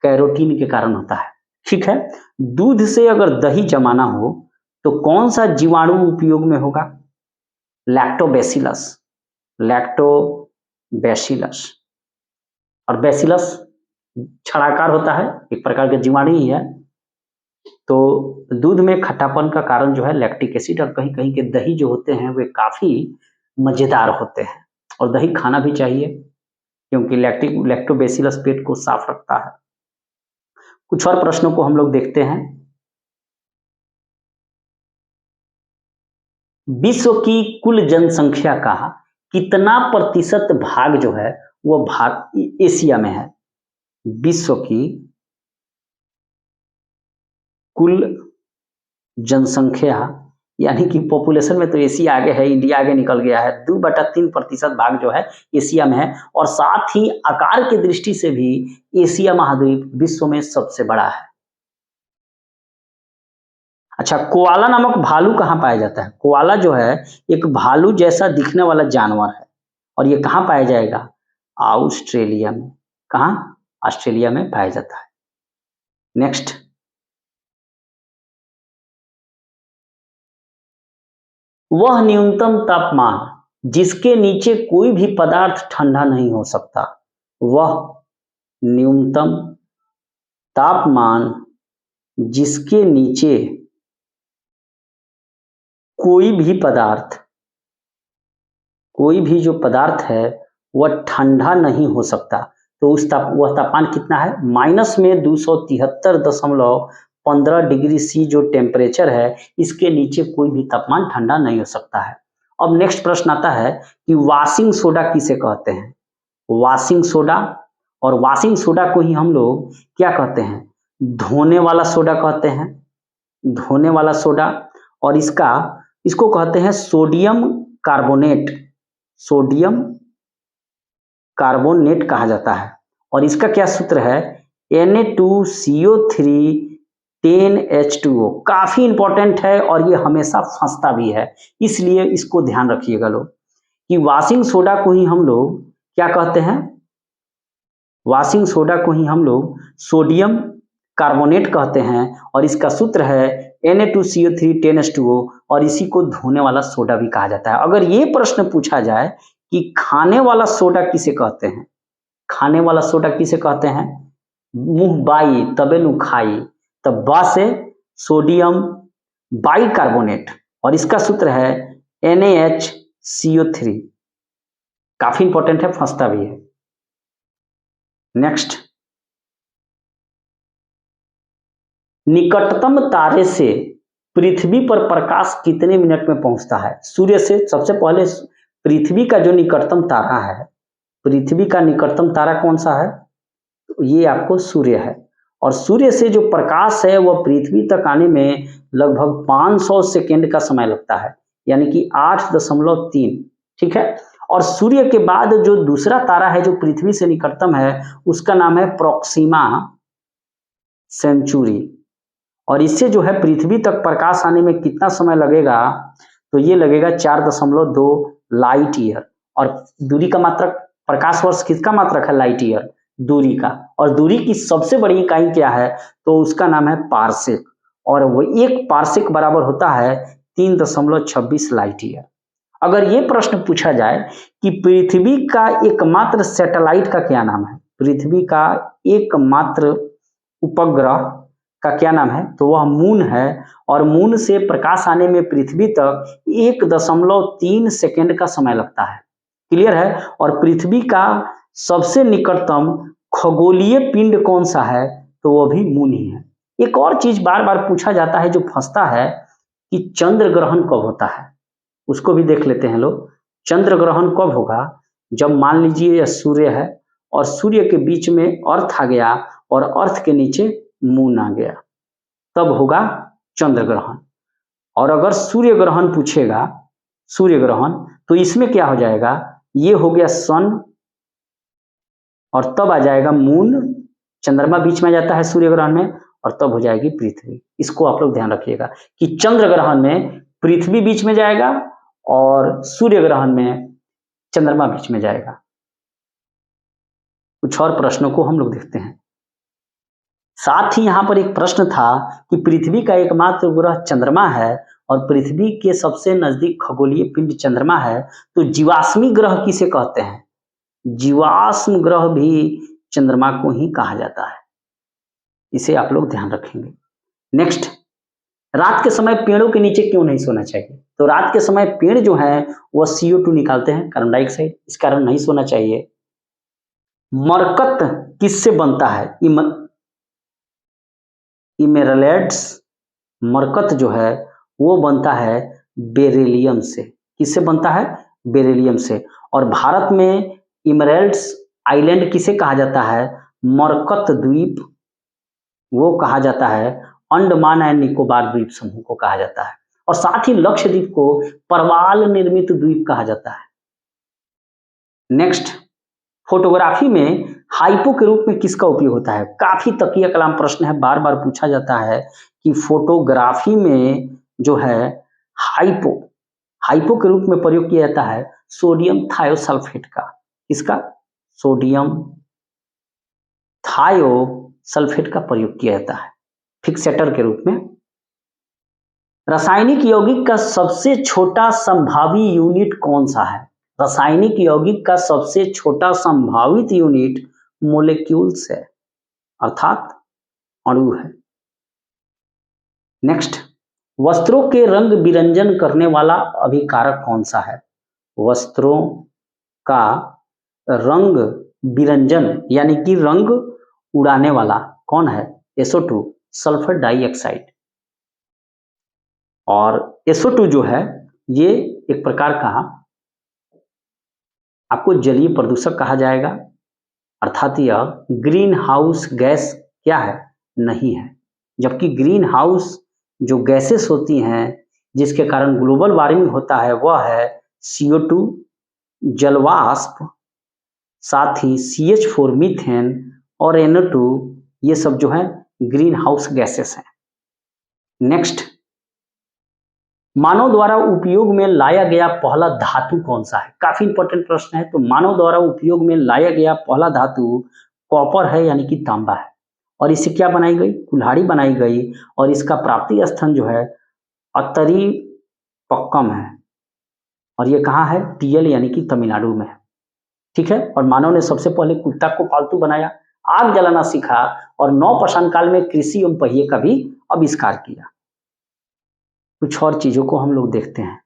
कैरोटीन के कारण होता है। ठीक है, दूध से अगर दही जमाना हो तो कौन सा जीवाणु उपयोग में होगा? लैक्टोबैसिलस। लैक्टोबैसिलस। और बैसिलस छड़ाकार होता है, एक प्रकार का जीवाणु ही है। तो दूध में खट्टापन का कारण जो है लैक्टिक एसिड, और कहीं कहीं के दही जो होते हैं वे काफी मजेदार होते हैं। और दही खाना भी चाहिए क्योंकि लैक्टोबैसिलस पेट को साफ रखता है। कुछ और प्रश्नों को हम लोग देखते हैं। विश्व की कुल जनसंख्या का कितना प्रतिशत भाग जो है वो भाग एशिया में है? विश्व की कुल जनसंख्या यानी कि पॉपुलेशन में तो एशिया आगे है, इंडिया आगे निकल गया है। 2/3% भाग जो है एशिया में है। और साथ ही आकार की दृष्टि से भी एशिया महाद्वीप विश्व में सबसे बड़ा है। अच्छा, कोआला नामक भालू कहाँ पाया जाता है? कोआला जो है एक भालू जैसा दिखने वाला जानवर है। और ये कहाँ पाया जाएगा? ऑस्ट्रेलिया में। कहाँ? ऑस्ट्रेलिया में पाया जाता है। नेक्स्ट, वह न्यूनतम तापमान जिसके नीचे कोई भी पदार्थ ठंडा नहीं हो सकता। वह न्यूनतम तापमान जिसके नीचे कोई भी जो पदार्थ है वह ठंडा नहीं हो सकता। तो वह तापमान कितना है? माइनस में 273.15 डिग्री सी जो टेम्परेचर है, इसके नीचे कोई भी तापमान ठंडा नहीं हो सकता है। अब नेक्स्ट प्रश्न आता है कि वॉशिंग सोडा किसे कहते हैं? Washing soda. और वॉशिंग सोडा को ही हम लोग क्या कहते हैं? धोने वाला सोडा कहते हैं। धोने वाला सोडा। और इसको कहते हैं सोडियम कार्बोनेट। सोडियम कार्बोनेट कहा जाता है। और इसका क्या सूत्र है? Na2CO3 10H2O। काफी इंपॉर्टेंट है और ये हमेशा फंसता भी है, इसलिए इसको ध्यान रखिएगा लोग कि वॉशिंग सोडा को ही हम लोग क्या कहते हैं? वॉशिंग सोडा को ही हम लोग सोडियम कार्बोनेट कहते हैं। और इसका सूत्र है Na2CO3 10H2O। और इसी को धोने वाला सोडा भी कहा जाता है। अगर ये प्रश्न पूछा जाए कि खाने वाला सोडा किसे कहते हैं? खाने वाला सोडा किसे कहते हैं? मुंह बाई तबे नु खाई, तब बा से सोडियम बाइकार्बोनेट। और इसका सूत्र है NaHCO3। काफी इंपॉर्टेंट है, फंसता भी है। नेक्स्ट, निकटतम तारे से पृथ्वी पर प्रकाश कितने मिनट में पहुंचता है? सूर्य से सबसे पहले पृथ्वी का जो निकटतम तारा है, पृथ्वी का निकटतम तारा कौन सा है? तो ये आपको सूर्य है। और सूर्य से जो प्रकाश है वह पृथ्वी तक आने में लगभग 500 सेकेंड का समय लगता है, यानी कि 8.3। ठीक है। और सूर्य के बाद जो दूसरा तारा है जो पृथ्वी से निकटतम है उसका नाम है प्रोक्सिमा सेंचुरी। और इससे जो है पृथ्वी तक प्रकाश आने में कितना समय लगेगा? तो ये लगेगा 4.2 लाइट ईयर। और दूरी का मात्रक, प्रकाश वर्ष किसका मात्रक है? लाइट ईयर, दूरी का। और दूरी की सबसे बड़ी इकाई क्या है? तो उसका नाम है पारसेक। और वो एक पारसेक बराबर होता है 3.26 लाइट ईयर। अगर ये प्रश्न पूछा जाए कि पृथ्वी का एकमात्र सैटेलाइट का क्या नाम है? पृथ्वी का एकमात्र उपग्रह का क्या नाम है? तो वह मून है। और मून से प्रकाश आने में पृथ्वी तक 1.3 सेकेंड का समय लगता है। क्लियर है। और पृथ्वी का सबसे निकटतम खगोलीय पिंड कौन सा है? तो वो भी मून ही है। एक और चीज बार बार पूछा जाता है जो फंसता है कि चंद्र ग्रहण कब होता है, उसको भी देख लेते हैं लोग। चंद्र ग्रहण कब होगा? जब मान लीजिए यह सूर्य है और सूर्य के बीच में अर्थ आ गया और अर्थ के नीचे मून आ गया, तब होगा चंद्र ग्रहण। और अगर सूर्य ग्रहण पूछेगा, सूर्य ग्रहण, तो इसमें क्या हो जाएगा? ये हो गया सन और तब आ जाएगा मून, चंद्रमा बीच में आ जाता है सूर्य ग्रहण में। और तब हो जाएगी पृथ्वी। इसको आप लोग ध्यान रखिएगा कि चंद्र ग्रहण में पृथ्वी बीच में जाएगा और सूर्य ग्रहण में चंद्रमा बीच में जाएगा। कुछ और प्रश्नों को हम लोग देखते हैं। साथ ही यहाँ पर एक प्रश्न था कि पृथ्वी का एकमात्र ग्रह चंद्रमा है और पृथ्वी के सबसे नजदीक खगोलीय पिंड चंद्रमा है, तो जीवाश्मी ग्रह किसे कहते हैं? जीवाश्म ग्रह भी चंद्रमा को ही कहा जाता है। इसे आप लोग ध्यान रखेंगे। नेक्स्ट, रात के समय पेड़ों के नीचे क्यों नहीं सोना चाहिए? तो रात के समय पेड़ जो है वह CO2 निकालते हैं, कार्बन डाइऑक्साइड, इस कारण नहीं सोना चाहिए। मरकत किससे बनता है? इमेरल्ड्स, मरकत जो है वो बनता है बेरिलियम से। किससे बनता है? बेरिलियम से। और भारत में इमरल्ड्स आइलैंड किसे कहा जाता है? मरकत द्वीप, वो कहा जाता है अंडमान एंड निकोबार द्वीप समूह को कहा जाता है। और साथ ही लक्षद्वीप को परवाल निर्मित द्वीप कहा जाता है। नेक्स्ट, फोटोग्राफी में हाइपो के रूप में किसका उपयोग होता है? काफी तकिया कलाम प्रश्न है, बार बार पूछा जाता है कि फोटोग्राफी में जो है हाइपो के रूप में प्रयोग किया जाता है सोडियम थायोसल्फेट का। किसका? सोडियम थायोसल्फेट का प्रयोग किया जाता है फिक्सेटर के रूप में। रासायनिक यौगिक का सबसे छोटा संभावी यूनिट कौन सा है? रासायनिक यौगिक का सबसे छोटा संभावित यूनिट मोलेक्यूल्स है, अर्थात अणु है। नेक्स्ट, वस्त्रों के रंग विरंजन करने वाला अभिकारक कौन सा है? वस्त्रों का रंग विरंजन यानी कि रंग उड़ाने वाला कौन है? SO2, sulphur dioxide. और SO2 जो है ये एक प्रकार का आपको जलीय प्रदूषक कहा जाएगा, अर्थात यह ग्रीन हाउस गैस क्या है? नहीं है। जबकि ग्रीन हाउस जो गैसेस होती हैं जिसके कारण ग्लोबल वार्मिंग होता है वह है CO2, जलवाष्प, साथ ही CH4 मीथेन और NO2, ये सब जो है ग्रीन हाउस गैसेस हैं। नेक्स्ट, मानव द्वारा उपयोग में लाया गया पहला धातु कौन सा है? काफी इंपॉर्टेंट प्रश्न है। तो मानव द्वारा उपयोग में लाया गया पहला धातु कॉपर है, यानी कि तांबा है। और इससे क्या बनाई गई? कुल्हाड़ी बनाई गई। और इसका प्राप्ति स्थान जो है अत्तरी पक्कम है, और ये कहाँ है? TL यानी कि तमिलनाडु में है। ठीक है। और मानव ने सबसे पहले कुत्ता को पालतू बनाया, आग जलाना सीखा और नवपाषाण काल में कृषि एवं पहिए का भी आविष्कार किया। कुछ और चीजों को हम लोग देखते हैं,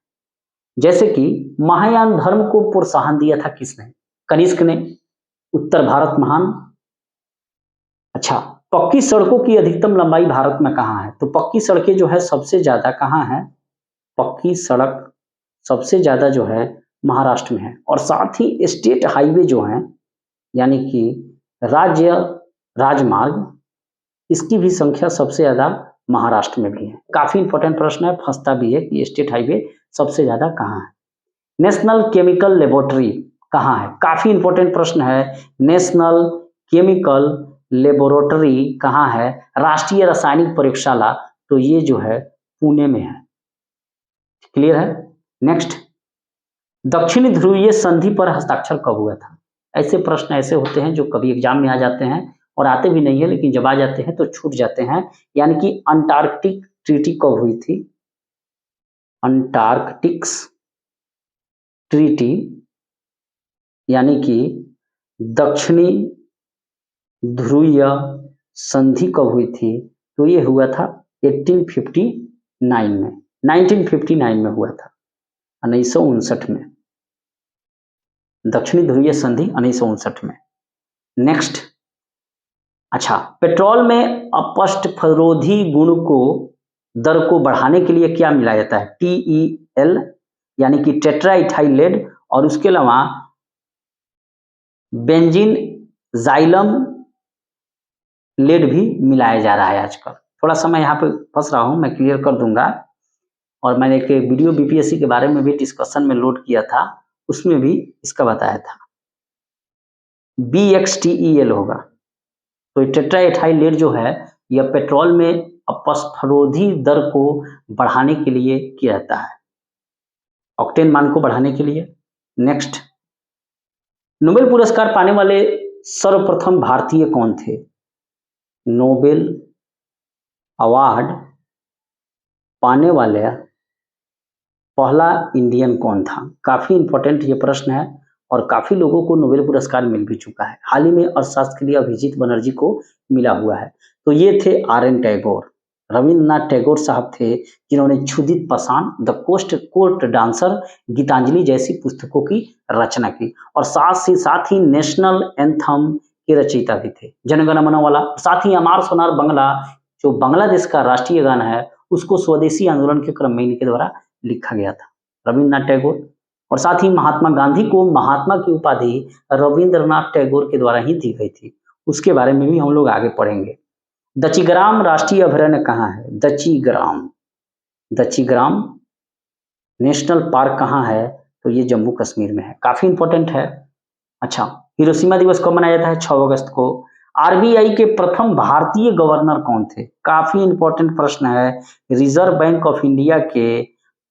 जैसे कि महायान धर्म को प्रोत्साहन दिया था किसने? कनिष्क ने। उत्तर भारत महान। अच्छा, पक्की सड़कों की अधिकतम लंबाई भारत में कहाँ है? तो पक्की सड़कें जो है सबसे ज्यादा कहाँ है? पक्की सड़क सबसे ज्यादा जो है महाराष्ट्र में है। और साथ ही स्टेट हाईवे जो है यानी कि राज्य राजमार्ग, इसकी भी संख्या सबसे ज्यादा महाराष्ट्र में भी है। काफी इंपॉर्टेंट प्रश्न है, फंसता भी है कि स्टेट हाईवे सबसे ज्यादा कहाँ है। नेशनल केमिकल लेबोरेटरी कहाँ है? काफी इंपॉर्टेंट प्रश्न है। नेशनल केमिकल लेबोरेटरी कहाँ है? राष्ट्रीय रासायनिक प्रयोगशाला, तो ये जो है पुणे में है। क्लियर है। नेक्स्ट, दक्षिणी ध्रुवीय संधि पर हस्ताक्षर कब हुआ था? ऐसे प्रश्न ऐसे होते हैं जो कभी एग्जाम में आ जाते हैं और आते भी नहीं है, लेकिन जब आ जाते हैं तो छूट जाते हैं। यानी कि अंटार्कटिक ट्रीटी कब हुई थी? अंटार्कटिक्स ट्रीटी यानी कि दक्षिणी ध्रुवीय संधि कब हुई थी? तो ये हुआ था 1859 में, 1959 में हुआ था, 1959 में। दक्षिणी ध्रुवीय संधि 1959 में। नेक्स्ट, अच्छा, पेट्रोल में अपस्टफरोधी गुण को दर को बढ़ाने के लिए क्या मिलाया जाता है? TEL यानी कि टेट्राइथाइलेट, और उसके अलावा बेंजीन जाइलम लेड भी मिलाया जा रहा है आजकल। थोड़ा सा मैं यहाँ पे फंस रहा हूँ, मैं क्लियर कर दूंगा। और मैंने एक वीडियो BPSC के बारे में भी डिस्कशन में लोड किया था, उसमें भी इसका बताया था। BXTEL होगा। तो टेट्राइथाइलेट जो है यह पेट्रोल में अपस्फरोधी दर को बढ़ाने के लिए किया जाता है, ऑक्टेन मान को बढ़ाने के लिए। नेक्स्ट, नोबेल पुरस्कार पाने वाले सर्वप्रथम भारतीय कौन थे? नोबेल अवार्ड पाने वाले पहला इंडियन कौन था? काफी इंपॉर्टेंट ये प्रश्न है और काफी लोगों को नोबेल पुरस्कार मिल भी चुका है। हाल ही में अर्थशास्त्र के लिए अभिजीत बनर्जी को मिला हुआ है। तो ये थे आर.एन. टैगोर। रविंद्रनाथ टैगोर साहब थे जिन्होंने क्षुधित पाषाण, द कोर्ट डांसर, गीतांजलि जैसी पुस्तकों की रचना की और साथ ही नेशनल एंथम के रचयिता भी थे, जनगण मन वाला। साथ ही अमार सोनार बांग्ला, जो बांग्लादेश का राष्ट्रीय गान है, उसको स्वदेशी आंदोलन के क्रम में इनके द्वारा लिखा गया था, रविंद्रनाथ टैगोर। और साथ ही महात्मा गांधी को महात्मा की उपाधि रविंद्रनाथ टैगोर के द्वारा ही दी गई थी। उसके बारे में भी हम लोग आगे पढ़ेंगे। दचीग्राम राष्ट्रीय अभयारण्य कहाँ है? दचीग्राम नेशनल पार्क कहाँ है? तो ये जम्मू कश्मीर में है, काफी इंपॉर्टेंट है। अच्छा, हिरोशिमा दिवस कब मनाया जाता है? 6 अगस्त को। आरबीआई के प्रथम भारतीय गवर्नर कौन थे? काफी इंपॉर्टेंट प्रश्न है। रिजर्व बैंक ऑफ इंडिया के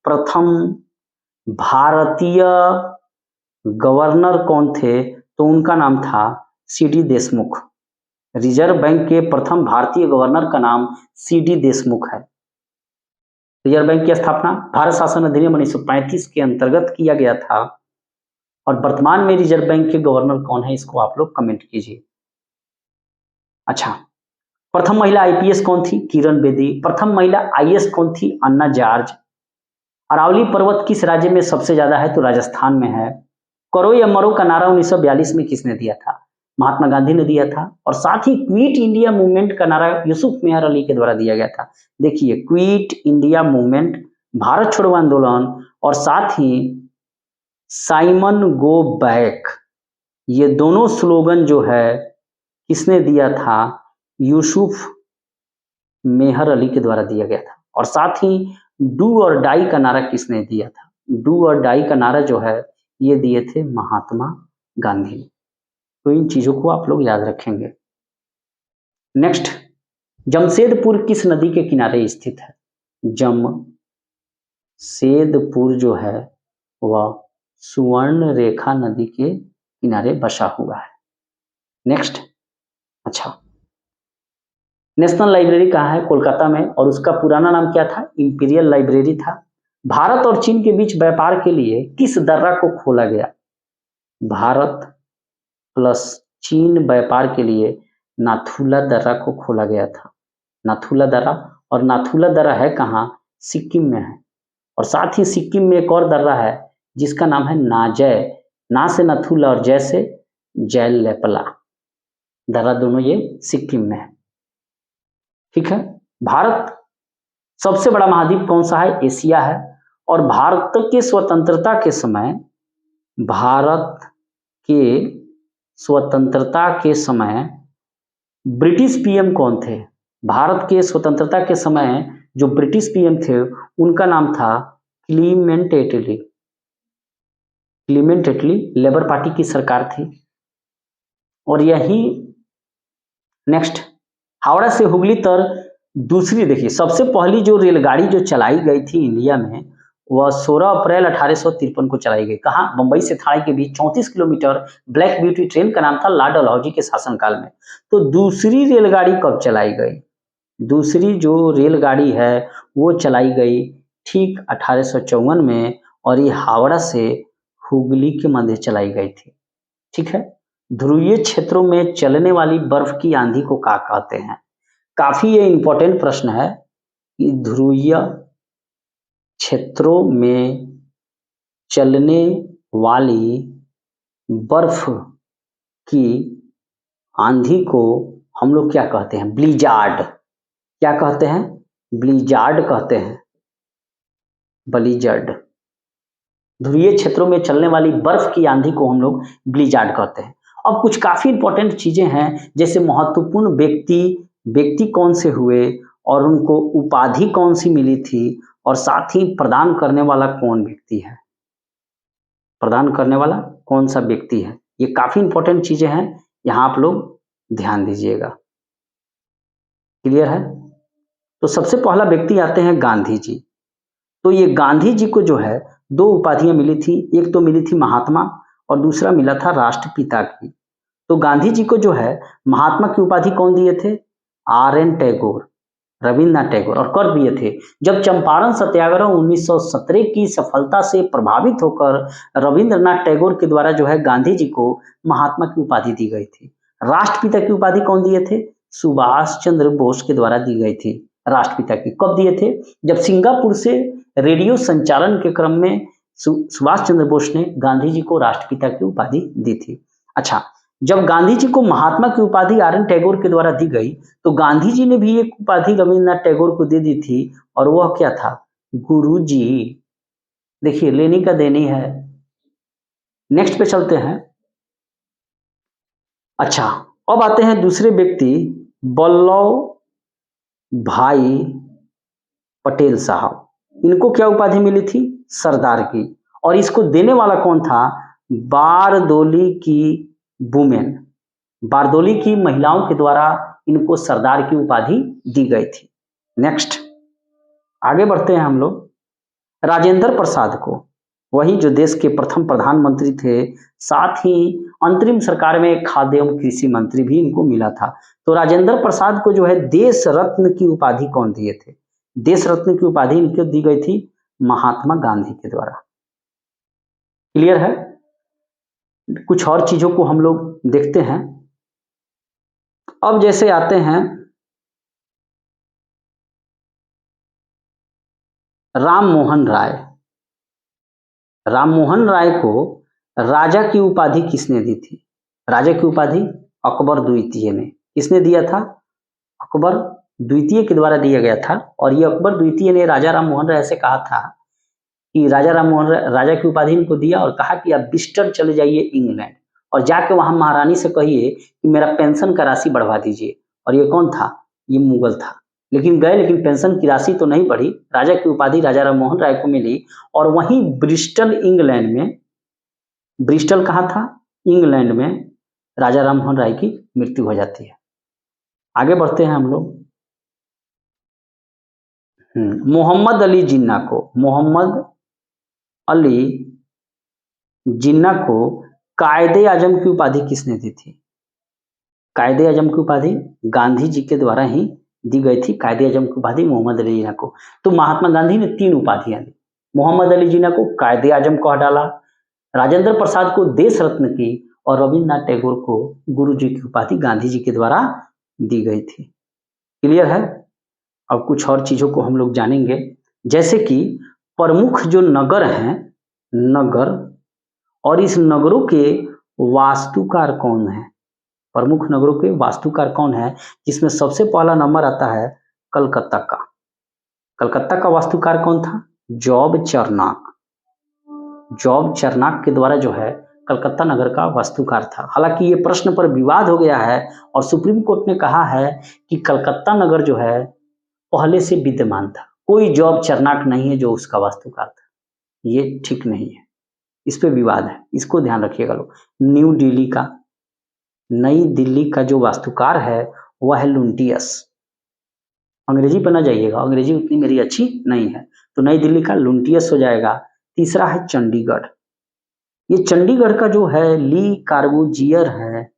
प्रथम भारतीय गवर्नर कौन थे? तो उनका नाम था सी.डी. देशमुख। रिजर्व बैंक के प्रथम भारतीय गवर्नर का नाम सी.डी. देशमुख है। रिजर्व बैंक की स्थापना भारत शासन अधिनियम 1935 के अंतर्गत किया गया था। और वर्तमान में रिजर्व बैंक के गवर्नर कौन है, इसको आप लोग कमेंट कीजिए। अच्छा, प्रथम महिला आईपीएस कौन थी? किरण बेदी। प्रथम महिला आईएएस कौन थी? अन्ना जॉर्ज। अरावली पर्वत किस राज्य में सबसे ज्यादा है? तो राजस्थान में है। करो या मरो का नारा 1942 में किसने दिया था? महात्मा गांधी ने दिया था। और साथ ही क्विट इंडिया मूवमेंट का नारा यूसुफ मेहर अली के द्वारा दिया गया था। देखिए, क्विट इंडिया मूवमेंट, भारत छोड़ो आंदोलन और साथ ही साइमन गो बैक, ये दोनों स्लोगन जो है किसने दिया था? यूसुफ मेहर अली के द्वारा दिया गया था। और साथ ही डू और डाई का नारा किसने दिया था? डू और डाई का नारा जो है ये दिए थे महात्मा गांधी। तो इन चीजों को आप लोग याद रखेंगे। नेक्स्ट, जमशेदपुर किस नदी के किनारे स्थित है? जमशेदपुर जो है वह सुवर्ण रेखा नदी के किनारे बसा हुआ है। नेक्स्ट, अच्छा, नेशनल लाइब्रेरी कहाँ है? कोलकाता में। और उसका पुराना नाम क्या था? इंपीरियल लाइब्रेरी था। भारत और चीन के बीच व्यापार के लिए किस दर्रा को खोला गया? भारत प्लस चीन व्यापार के लिए नाथुला दर्रा को खोला गया था। नाथुला दर्रा, और नाथुला दर्रा है कहाँ? सिक्किम में है। और साथ ही सिक्किम में एक और दर्रा है जिसका नाम है नाजय। ना से नाथुला और जय से जयलेपला दर्रा, दोनों ये सिक्किम में है। ठीक है। भारत सबसे बड़ा महाद्वीप कौन सा है? एशिया है। और भारत के स्वतंत्रता के समय, भारत के स्वतंत्रता के समय ब्रिटिश पीएम कौन थे? भारत के स्वतंत्रता के समय जो ब्रिटिश पीएम थे उनका नाम था क्लीमेंट एटली। क्लीमेंट एटली लेबर पार्टी की सरकार थी। और यही नेक्स्ट, हावड़ा से हुगली तक दूसरी, देखिए सबसे पहली जो रेलगाड़ी जो चलाई गई थी इंडिया में वह 16 अप्रैल 1853 को चलाई गई। कहाँ? बंबई से थाने के बीच 34 किलोमीटर ब्लैक ब्यूटी ट्रेन का नाम था लॉर्ड डलहौजी के शासनकाल में। तो दूसरी रेलगाड़ी कब चलाई गई? दूसरी जो रेलगाड़ी है वो चलाई गई ठीक 1854 में, और ये हावड़ा से हुगली के मध्य चलाई गई थी। ठीक है। ध्रुवीय क्षेत्रों में चलने वाली बर्फ की आंधी को क्या कहते हैं? काफी ये इंपॉर्टेंट प्रश्न है कि ध्रुवीय क्षेत्रों में चलने वाली बर्फ की आंधी को हम लोग क्या कहते हैं? ब्लिजार्ड। क्या कहते हैं? ब्लिजार्ड कहते हैं। ब्लिजार्ड। ध्रुवीय क्षेत्रों में चलने वाली बर्फ की आंधी को हम लोग ब्लिजार्ड कहते हैं। अब कुछ काफी इंपॉर्टेंट चीजें हैं, जैसे महत्वपूर्ण व्यक्ति कौन से हुए और उनको उपाधि कौन सी मिली थी, और साथ ही प्रदान करने वाला कौन व्यक्ति है, प्रदान करने वाला कौन सा व्यक्ति है। ये काफी इंपॉर्टेंट चीजें हैं, यहाँ आप लोग ध्यान दीजिएगा। क्लियर है। तो सबसे पहला व्यक्ति आते हैं गांधी जी। तो ये गांधी जी को जो है दो उपाधियां मिली थी, एक तो मिली थी महात्मा और दूसरा मिला था राष्ट्रपिता की। तो गांधी जी को जो है महात्मा की उपाधि कौन दिए थे? R N Tagore, Rabindranath Tagore. और कर दिए थे जब चंपारण सत्याग्रह 1917 की सफलता से प्रभावित होकर रविन्द्रनाथ टैगोर के द्वारा जो है गांधी जी को महात्मा की उपाधि दी गई थी। राष्ट्रपिता की उपाधि कौन दिए थे? सुभाष चंद्र बोस के द्वारा दी गई थी राष्ट्रपिता की। कब दिए थे? जब सिंगापुर से रेडियो संचालन के क्रम में सुभाष चंद्र बोस ने गांधी जी को राष्ट्रपिता की उपाधि दी थी। अच्छा, जब गांधी जी को महात्मा की उपाधि आर एन टैगोर के द्वारा दी गई तो गांधी जी ने भी एक उपाधि रविन्द्रनाथ टैगोर को दे दी थी, और वह क्या था? गुरु जी। देखिए, लेनी का देनी है। नेक्स्ट पे चलते हैं। अच्छा, अब आते हैं दूसरे व्यक्ति, वल्लभ भाई पटेल साहब। इनको क्या उपाधि मिली थी? सरदार की। और इसको देने वाला कौन था? बारदोली की वुमेन, बारदोली की महिलाओं के द्वारा इनको सरदार की उपाधि दी गई थी। नेक्स्ट आगे बढ़ते हैं हम लोग। राजेंद्र प्रसाद को, वही जो देश के प्रथम प्रधानमंत्री थे, साथ ही अंतरिम सरकार में खाद्य एवं कृषि मंत्री भी इनको मिला था। तो राजेंद्र प्रसाद को जो है देश रत्न की उपाधि कौन दिए थे? देश रत्न की उपाधि इनको दी गई थी महात्मा गांधी के द्वारा। क्लियर है। कुछ और चीजों को हम लोग देखते हैं। अब जैसे आते हैं राम मोहन राय। राम मोहन राय को राजा की उपाधि किसने दी थी? राजा की उपाधि अकबर द्वितीय ने। किसने दिया था? अकबर द्वितीय के द्वारा दिया गया था। और ये अकबर द्वितीय ने राजा राम मोहन राय से कहा था कि राजा राम मोहन राय, राजा की उपाधि इनको दिया और कहा कि आप बिस्टर चले जाइए इंग्लैंड और जाके वहां महारानी से कहिए कि मेरा पेंशन का राशि बढ़वा दीजिए। और ये कौन था? ये मुगल था। लेकिन गए, लेकिन पेंशन की राशि तो नहीं बढ़ी। राजा की उपाधि राजा राम मोहन राय को मिली। और वहीं ब्रिस्टल इंग्लैंड में, ब्रिस्टल कहाँ था? इंग्लैंड में राजा राम मोहन राय की मृत्यु हो जाती है। आगे बढ़ते हैं हम लोग। मोहम्मद अली जिन्ना को, मोहम्मद अली जिन्ना को कायदे आजम की उपाधि किसने दी थी? कायदे आजम की उपाधि गांधी जी के द्वारा ही दी गई थी। कायदे आजम की उपाधि मोहम्मद अली जिन्ना को। तो महात्मा गांधी ने 3 उपाधियां दी। मोहम्मद अली जिन्ना को कायदे आजम को डाला, राजेंद्र प्रसाद को देश रत्न की, और रविन्द्रनाथ टैगोर को गुरु जी की उपाधि गांधी जी के द्वारा दी गई थी। क्लियर है। अब कुछ और चीजों को हम लोग जानेंगे, जैसे कि प्रमुख जो नगर हैं, नगर, और इस नगरों के वास्तुकार कौन है? प्रमुख नगरों के वास्तुकार कौन है? जिसमें सबसे पहला नंबर आता है कलकत्ता का। कलकत्ता का वास्तुकार कौन था? जॉब चरनाक। जॉब चरनाक के द्वारा जो है कलकत्ता नगर का वास्तुकार था। हालांकि ये प्रश्न पर विवाद हो गया है और सुप्रीम कोर्ट ने कहा है कि कलकत्ता नगर जो है पहले से विद्यमान था, कोई जॉब चरनाक नहीं है जो उसका वास्तुकार था। ये ठीक नहीं है, इस पे विवाद है, इसको ध्यान रखिएगा लोग। न्यू दिल्ली का, नई दिल्ली का जो वास्तुकार है वह है लुंटियस। अंग्रेजी पर ना जाइएगा, अंग्रेजी उतनी मेरी अच्छी नहीं है। तो नई दिल्ली का लुंटियस हो जाएगा। तीसरा है चंडीगढ़। ये चंडीगढ़ का जो है ली कार्बूजियर है,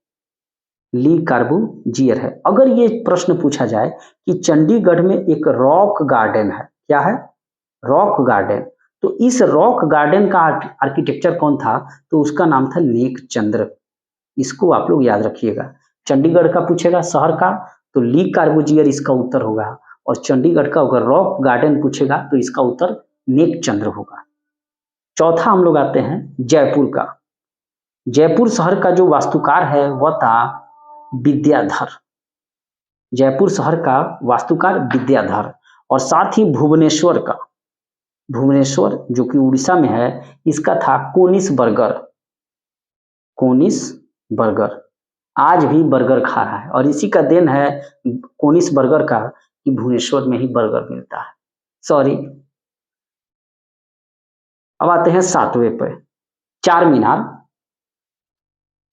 ली कार्बूजियर है। अगर ये प्रश्न पूछा जाए कि चंडीगढ़ में एक रॉक गार्डन है, क्या है? Rock garden. तो इस रॉक गार्डन का आर्किटेक्चर कौन था? तो उसका नाम था नेक चंद्र। इसको आप लोग याद रखिएगा। चंडीगढ़ का पूछेगा शहर का तो ली कार्बूजियर इसका उत्तर होगा, और चंडीगढ़ का अगर रॉक गार्डन पूछेगा तो इसका उत्तर नेक चंद्र होगा। चौथा हम लोग आते हैं जयपुर का। जयपुर शहर का जो वास्तुकार है वह था विद्याधर। जयपुर शहर का वास्तुकार विद्याधर। और साथ ही भुवनेश्वर का, भुवनेश्वर जो कि उड़ीसा में है, इसका था कोनिस बर्गर। कोनिस बर्गर आज भी बर्गर खा रहा है, और इसी का देन है कोनिस बर्गर का कि भुवनेश्वर में ही बर्गर मिलता है। सॉरी। अब आते हैं 7वें पे, चार मीनार।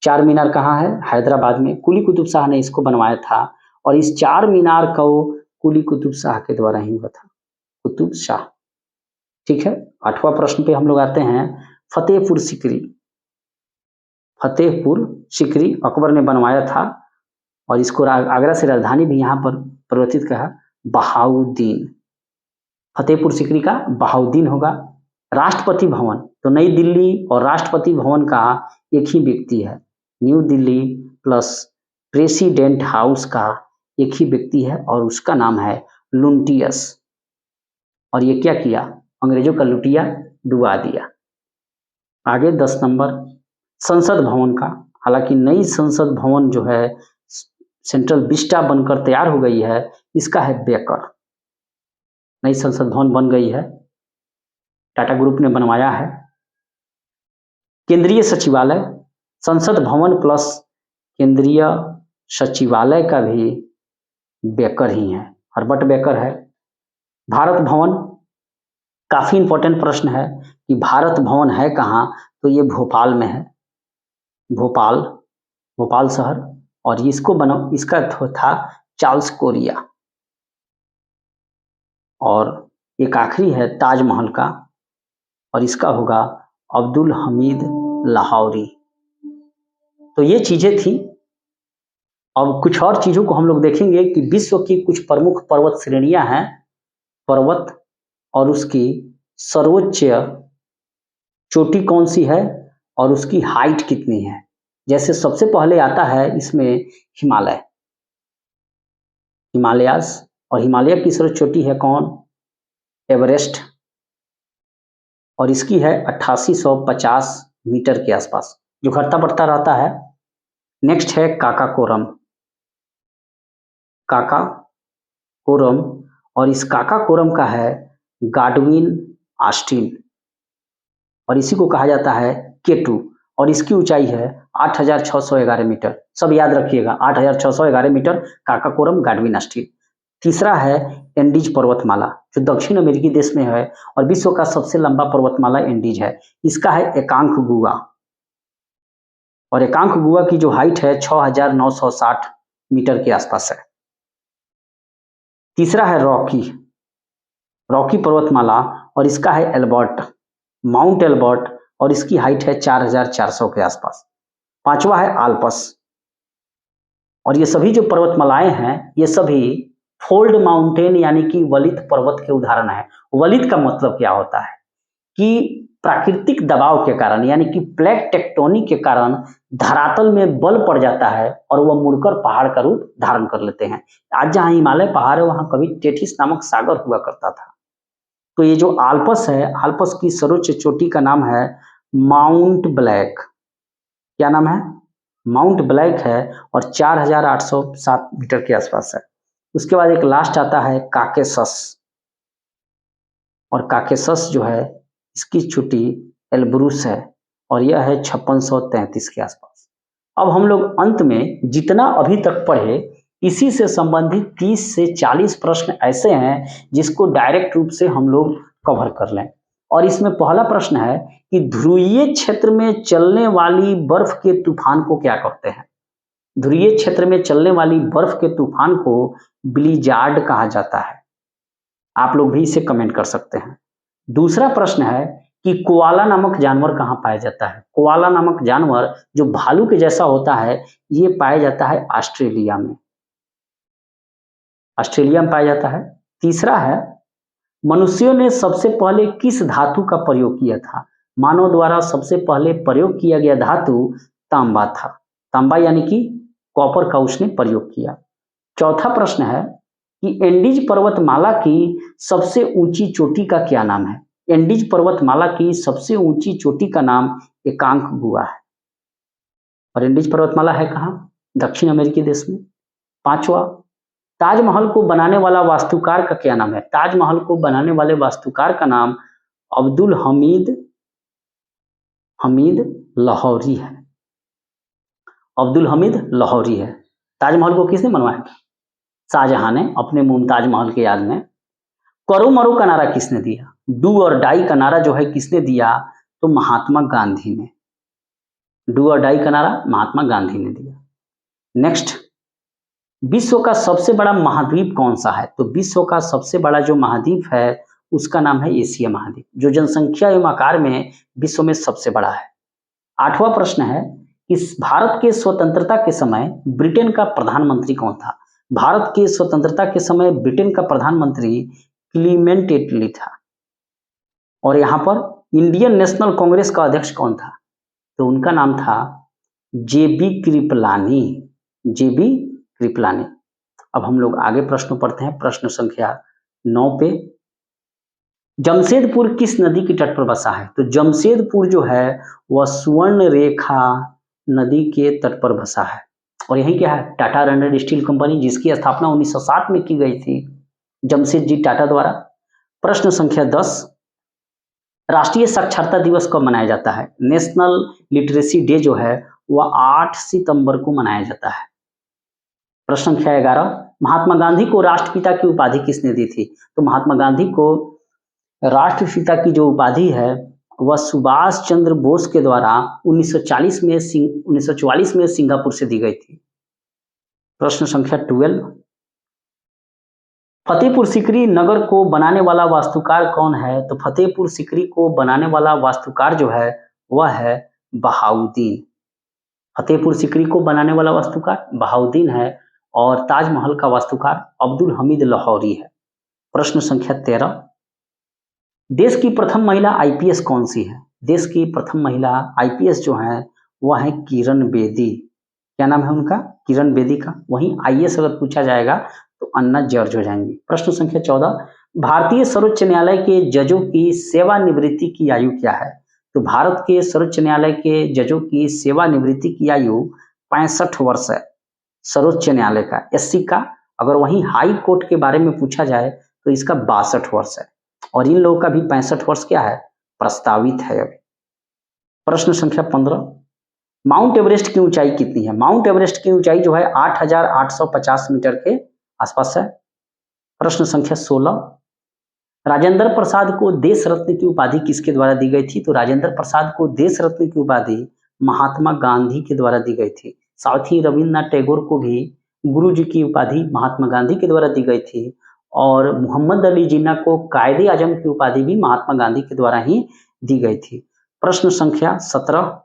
चार मीनार कहाँ है? हैदराबाद में। कुली कुतुब शाह ने इसको बनवाया था, और इस चार मीनार को कुली कुतुब शाह के द्वारा ही हुआ था, कुतुब शाह। ठीक है, 8वां प्रश्न पे हम लोग आते हैं। फतेहपुर सीकरी, फतेहपुर सीकरी अकबर ने बनवाया था और इसको आगरा से राजधानी भी यहाँ पर परिवर्तित कहा बहाउद्दीन। फतेहपुर सीकरी का बहाउद्दीन होगा। राष्ट्रपति भवन, तो नई दिल्ली और राष्ट्रपति भवन का एक ही व्यक्ति है, new Delhi plus president house का एक ही व्यक्ति है और उसका नाम है लुंटियस। और ये क्या किया, अंग्रेजों का लुटिया डुबा दिया। आगे 10 नंबर संसद भवन का, हालांकि नई संसद भवन जो है सेंट्रल विस्टा बनकर तैयार हो गई है, इसका है बेकर। नई संसद भवन बन गई है, टाटा ग्रुप ने बनवाया है। केंद्रीय सचिवालय, संसद भवन प्लस केंद्रीय सचिवालय का भी बेकर ही है, हर्बर्ट बेकर है। भारत भवन, काफी इंपॉर्टेंट प्रश्न है कि भारत भवन है कहाँ, तो ये भोपाल में है, भोपाल, भोपाल शहर। और इसका था चार्ल्स कोरिया। और एक आखिरी है ताजमहल का और इसका होगा अब्दुल हमीद लाहौरी। तो ये चीजें थी। अब कुछ और चीजों को हम लोग देखेंगे कि विश्व की कुछ प्रमुख पर्वत श्रेणियां हैं, पर्वत और उसकी सर्वोच्च चोटी कौन सी है और उसकी हाइट कितनी है। जैसे सबसे पहले आता है इसमें हिमालय, हिमालयास, और हिमालय की सर्वोच्च चोटी है कौन, एवरेस्ट, और इसकी है 8850 मीटर के आसपास, जो घटता बढ़ता रहता है। नेक्स्ट है काकाकोरम, काकाकोरम, और इस काकाकोरम का है गाडविन ऑस्टिन और इसी को कहा जाता है K2 और इसकी ऊंचाई है 8611 मीटर। सब याद रखिएगा, 8611 मीटर काकाकोरम गाडविन ऑस्टिन। तीसरा है एंडीज पर्वतमाला, जो दक्षिण अमेरिकी देश में है और विश्व का सबसे लंबा पर्वतमाला एंडीज है। इसका है एकांकगुआ और एकांकगुआ की जो हाइट है 6960 मीटर के आसपास है। तीसरा है रॉकी, रॉकी पर्वतमाला और इसका है एल्बर्ट, माउंट एल्बर्ट, और इसकी हाइट है 4400 के आसपास। पांचवा है आल्पस, और ये सभी जो पर्वतमालाएं हैं ये सभी फोल्ड माउंटेन यानी कि वलित पर्वत के उदाहरण है। वलित का मतलब क्या होता है कि प्राकृतिक दबाव के कारण यानी कि प्लेट टेक्टोनिक के कारण धरातल में बल पड़ जाता है और वह मुड़कर पहाड़ का रूप धारण कर लेते हैं। आज जहां हिमालय पहाड़ है वहां कभी टेथिस नामक सागर हुआ करता था। तो ये जो आल्पस है, आल्पस की सर्वोच्च चोटी का नाम है माउंट ब्लैक। क्या नाम है, माउंट ब्लैक है और 4807 मीटर के आसपास है। उसके बाद एक लास्ट आता है काकेशस, और काकेशस जो है इसकी चोटी एल्ब्रूस है और यह है 5633 के आसपास। अब हम लोग अंत में जितना अभी तक पढ़े इसी से संबंधित 30 से 40 प्रश्न ऐसे हैं जिसको डायरेक्ट रूप से हम लोग कवर कर लें। और इसमें पहला प्रश्न है कि ध्रुवीय क्षेत्र में चलने वाली बर्फ के तूफान को क्या कहते हैं। ध्रुवीय क्षेत्र में चलने वाली बर्फ के तूफान को ब्लिजार्ड कहा जाता है। आप लोग भी इसे कमेंट कर सकते हैं। दूसरा प्रश्न है कि कोआला नामक जानवर कहाँ पाया जाता है। कोआला नामक जानवर जो भालू के जैसा होता है ये पाया जाता है ऑस्ट्रेलिया में, ऑस्ट्रेलिया में पाया जाता है। तीसरा है मनुष्यों ने सबसे पहले किस धातु का प्रयोग किया था। मानव द्वारा सबसे पहले प्रयोग किया गया धातु तांबा था, तांबा यानी कि कॉपर का उसने प्रयोग किया। चौथा प्रश्न है कि एंडीज पर्वतमाला की सबसे ऊंची चोटी का क्या नाम है। एंडीज पर्वतमाला की सबसे ऊंची चोटी का नाम एकांकगुआ है और एंडीज पर्वतमाला है कहाँ, दक्षिण अमेरिकी देश में। पांचवा, ताजमहल को बनाने वाला वास्तुकार का क्या नाम है। ताजमहल को बनाने वाले वास्तुकार का नाम अब्दुल हमीद लाहौरी है, अब्दुल हमीद लाहौरी है। ताजमहल को किसने बनवाया, शाहजहां ने अपने मुमताज महल के याद में। करो मरो का नारा किसने दिया, डू और डाई का नारा जो है किसने दिया, तो महात्मा गांधी ने। डू और डाई का नारा महात्मा गांधी ने दिया। नेक्स्ट, विश्व का सबसे बड़ा महाद्वीप कौन सा है? तो विश्व का सबसे बड़ा जो महाद्वीप है उसका नाम है एशिया महाद्वीप, जो जनसंख्या एवं आकार में विश्व में सबसे बड़ा है। 8वां प्रश्न है, इस भारत के स्वतंत्रता के समय ब्रिटेन का प्रधानमंत्री कौन था? भारत के स्वतंत्रता के समय ब्रिटेन का प्रधानमंत्री क्लीमेंट एटली था। और यहाँ पर इंडियन नेशनल कांग्रेस का अध्यक्ष कौन था? तो उनका नाम था जेबी कृपलानी, जेबी कृपलानी। अब हम लोग आगे प्रश्न पढ़ते हैं, प्रश्न संख्या 9 पे। जमशेदपुर किस नदी के तट पर बसा है? तो जमशेदपुर जो है वह स्वर्ण रेखा नदी के तट पर बसा है। और यही क्या है? टाटा रनड स्टील कंपनी, जिसकी स्थापना 1960 में की गई थी जमशेदजी टाटा द्वारा। प्रश्न संख्या 10, राष्ट्रीय साक्षरता दिवस कब मनाया जाता है? नेशनल लिटरेसी डे जो है वह 8 सितंबर को मनाया जाता है। प्रश्न संख्या 11, महात्मा गांधी को राष्ट्रपिता की उपाधि किसने दी थी? तो महात्मा गांधी को राष्ट्रपिता की जो उपाधि है वह सुभाष चंद्र बोस के द्वारा 1944 में सिंगापुर से दी गई थी। प्रश्न संख्या 12, फतेहपुर सीकरी नगर को बनाने वाला वास्तुकार कौन है? तो फतेहपुर सीकरी को बनाने वाला वास्तुकार जो है वह है बहाउद्दीन। फतेहपुर सीकरी को बनाने वाला वास्तुकार बहाउद्दीन है और ताजमहल का वास्तुकार अब्दुल हमीद लाहौरी है। प्रश्न संख्या 13, देश की प्रथम महिला आईपीएस कौन सी है? देश की प्रथम महिला आईपीएस जो है वह है किरण बेदी। क्या नाम है उनका? किरण बेदी का। वहीं आईएएस अगर पूछा जाएगा तो अन्ना जॉर्ज हो जाएंगी। प्रश्न संख्या 14, भारतीय सर्वोच्च न्यायालय के जजों की सेवानिवृत्ति की आयु क्या है? तो भारत के सर्वोच्च न्यायालय के जजों की सेवानिवृत्ति की आयु 65 वर्ष है, सर्वोच्च न्यायालय का। एससी का अगर वहीं हाई कोर्ट के बारे में पूछा जाए तो इसका 62 वर्ष है, और इन लोगों का भी 65 वर्ष क्या है? प्रस्तावित है अभी। प्रश्न संख्या 15, माउंट एवरेस्ट की ऊंचाई कितनी है? माउंट एवरेस्ट की ऊंचाई जो है 8,850 मीटर के आसपास है। प्रश्न संख्या 16, राजेंद्र प्रसाद को देश रत्न की उपाधि किसके द्वारा दी गई थी? तो राजेंद्र प्रसाद को देश रत्न की उपाधि महात्मा गांधी के द्वारा दी गई थी। साथ ही रविन्द्रनाथ टैगोर को भी गुरु जी की उपाधि महात्मा गांधी के द्वारा दी गई थी, और मोहम्मद अली जिन्ना को कायदे आजम की उपाधि भी महात्मा गांधी के द्वारा ही दी गई थी। प्रश्न संख्या 17,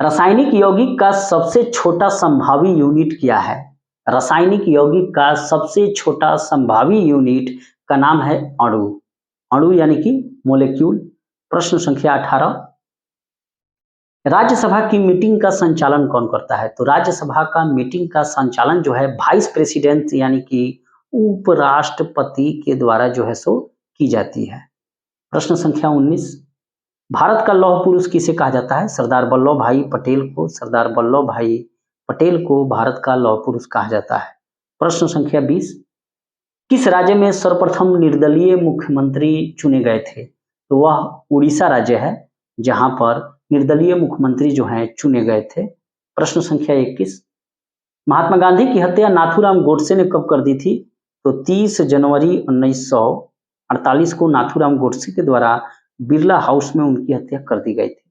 रासायनिक यौगिक का सबसे छोटा संभावी यूनिट क्या है? रासायनिक यौगिक का सबसे छोटा संभावी यूनिट का नाम है अणु। अणु यानी कि मोलेक्यूल। प्रश्न संख्या 18, राज्यसभा की मीटिंग का संचालन कौन करता है? तो राज्यसभा का मीटिंग का संचालन जो है वाइस प्रेसिडेंट यानी कि उपराष्ट्रपति के द्वारा जो है सो की जाती है। प्रश्न संख्या 19, भारत का लौह पुरुष किसे कहा जाता है? सरदार वल्लभ भाई पटेल को। सरदार वल्लभ भाई पटेल को भारत का लौह पुरुष कहा जाता है। प्रश्न संख्या 20, किस राज्य में सर्वप्रथम निर्दलीय मुख्यमंत्री चुने गए थे? तो वह उड़ीसा राज्य है जहां पर निर्दलीय मुख्यमंत्री जो हैं चुने गए थे। प्रश्न संख्या 21, महात्मा गांधी की हत्या नाथूराम गोडसे ने कब कर दी थी? तो 30 जनवरी 1948 को नाथूराम गोडसे के द्वारा बिरला हाउस में उनकी हत्या कर दी गई थी।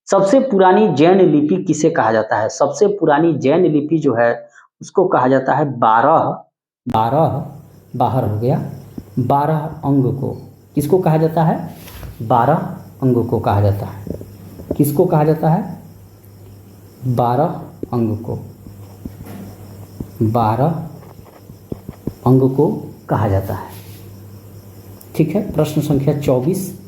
सबसे पुरानी जैन लिपि किसे कहा जाता है? सबसे पुरानी जैन लिपि जो है उसको कहा जाता है 12 अंग को। किसको कहा जाता है? 12 अंग को कहा जाता है। किसको कहा जाता है? 12 अंग को। 12 अंग को कहा जाता है। ठीक है। प्रश्न संख्या 24,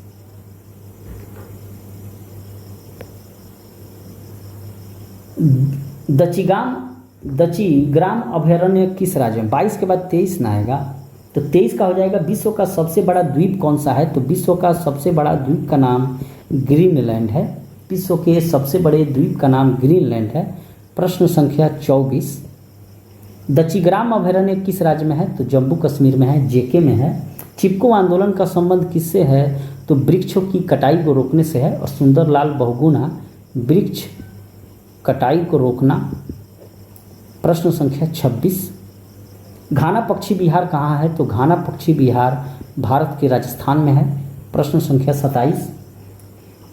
दचीग्राम अभयारण्य किस राज्य में? 22 के बाद 23 ना आएगा तो 23 का हो जाएगा विश्व का सबसे बड़ा द्वीप कौन सा है? तो विश्व का सबसे बड़ा द्वीप का नाम ग्रीनलैंड है। विश्व के सबसे बड़े द्वीप का नाम ग्रीनलैंड है। प्रश्न संख्या 24, दचीग्राम अभयारण्य किस राज्य में है? तो जम्मू कश्मीर में है, जेके में है। चिपको आंदोलन का संबंध किससे है? तो वृक्षों की कटाई को रोकने से है। और सुंदरलाल बहुगुणा वृक्ष कटाई को रोकना। प्रश्न संख्या 26, घाना पक्षी विहार कहाँ है? तो घाना पक्षी विहार भारत के राजस्थान में है। प्रश्न संख्या 27,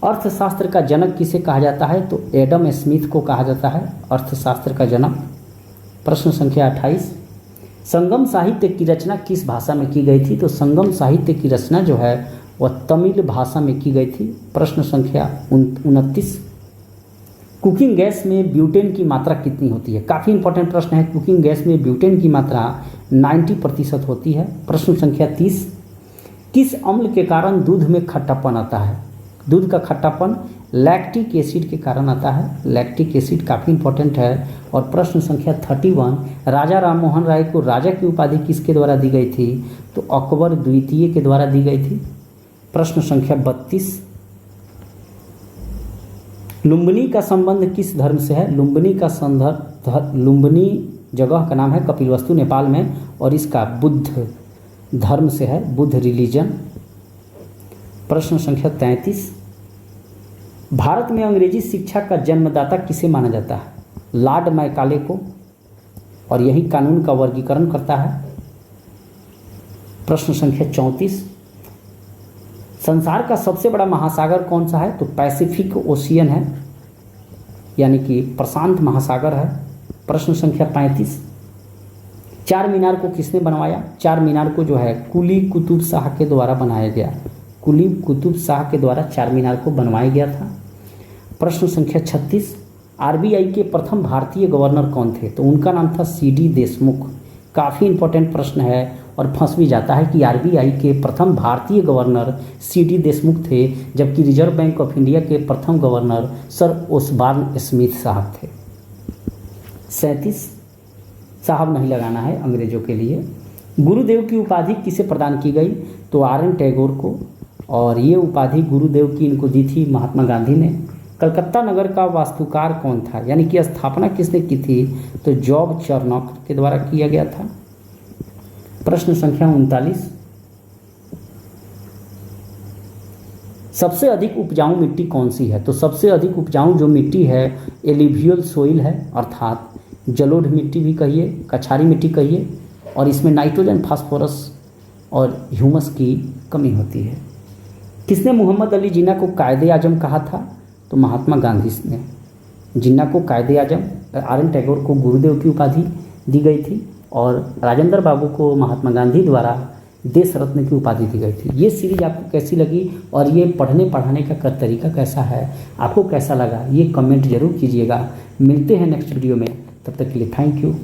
अर्थशास्त्र का जनक किसे कहा जाता है? तो एडम स्मिथ को कहा जाता है अर्थशास्त्र का जनक। प्रश्न संख्या 28, संगम साहित्य की रचना किस भाषा में की गई थी? तो संगम साहित्य की रचना जो है वह तमिल भाषा में की गई थी। प्रश्न संख्या 29, कुकिंग गैस में ब्यूटेन की मात्रा कितनी होती है? काफ़ी इंपॉर्टेंट प्रश्न है। कुकिंग गैस में ब्यूटेन की मात्रा 90% होती है। प्रश्न संख्या 30, किस अम्ल के कारण दूध में खट्टापन आता है? दूध का खट्टापन लैक्टिक एसिड के कारण आता है। लैक्टिक एसिड काफ़ी इंपॉर्टेंट है। और प्रश्न संख्या 31, राजा राममोहन राय को राजा की उपाधि किसके द्वारा दी गई थी? तो अकबर द्वितीय के द्वारा दी गई थी। प्रश्न संख्या 32, लुम्बिनी का संबंध किस धर्म से है? लुम्बिनी जगह का नाम है कपिलवस्तु नेपाल में, और इसका बुद्ध धर्म से है, बुद्ध रिलीजन। प्रश्न संख्या 33, भारत में अंग्रेजी शिक्षा का जन्मदाता किसे माना जाता है? लॉर्ड मैकाले को, और यही कानून का वर्गीकरण करता है। प्रश्न संख्या 34, संसार का सबसे बड़ा महासागर कौन सा है? तो पैसिफिक ओशियन है, यानी कि प्रशांत महासागर है। प्रश्न संख्या 35, चार मीनार को किसने बनवाया? चार मीनार को जो है कुली कुतुब शाह के द्वारा बनाया गया। कुली कुतुब शाह के द्वारा चार मीनार को बनवाया गया था। प्रश्न संख्या 36, आरबीआई के प्रथम भारतीय गवर्नर कौन थे? तो उनका नाम था सीडी देशमुख। काफ़ी इंपॉर्टेंट प्रश्न है और फंस भी जाता है कि आरबीआई के प्रथम भारतीय गवर्नर सीडी देशमुख थे, जबकि रिजर्व बैंक ऑफ इंडिया के प्रथम गवर्नर सर ओसबॉर्न स्मिथ साहब थे। 37, साहब नहीं लगाना है अंग्रेजों के लिए। गुरुदेव की उपाधि किसे प्रदान की गई? तो आर एन टैगोर को, और ये उपाधि गुरुदेव की इनको दी थी महात्मा गांधी ने। कलकत्ता नगर का वास्तुकार कौन था, यानी कि स्थापना किसने की थी? तो जॉब चार्नॉक के द्वारा किया गया था। प्रश्न संख्या 39, सबसे अधिक उपजाऊ मिट्टी कौन सी है? तो सबसे अधिक उपजाऊ जो मिट्टी है एलिवियल सोइल है, अर्थात जलोढ़ मिट्टी भी कहिए, कछारी मिट्टी कहिए, और इसमें नाइट्रोजन, फास्फोरस और ह्यूमस की कमी होती है। किसने मोहम्मद अली जिन्ना को कायदे आजम कहा था? तो महात्मा गांधी ने जिन्ना को कायदे आजम, आर एन टैगोर को गुरुदेव की उपाधि दी गई थी, और राजेंद्र बाबू को महात्मा गांधी द्वारा देश रत्न की उपाधि दी गई थी। ये सीरीज आपको कैसी लगी और ये पढ़ने पढ़ाने का तरीका कैसा है, आपको कैसा लगा, ये कमेंट जरूर कीजिएगा। मिलते हैं नेक्स्ट वीडियो में, तब तक के लिए थैंक यू।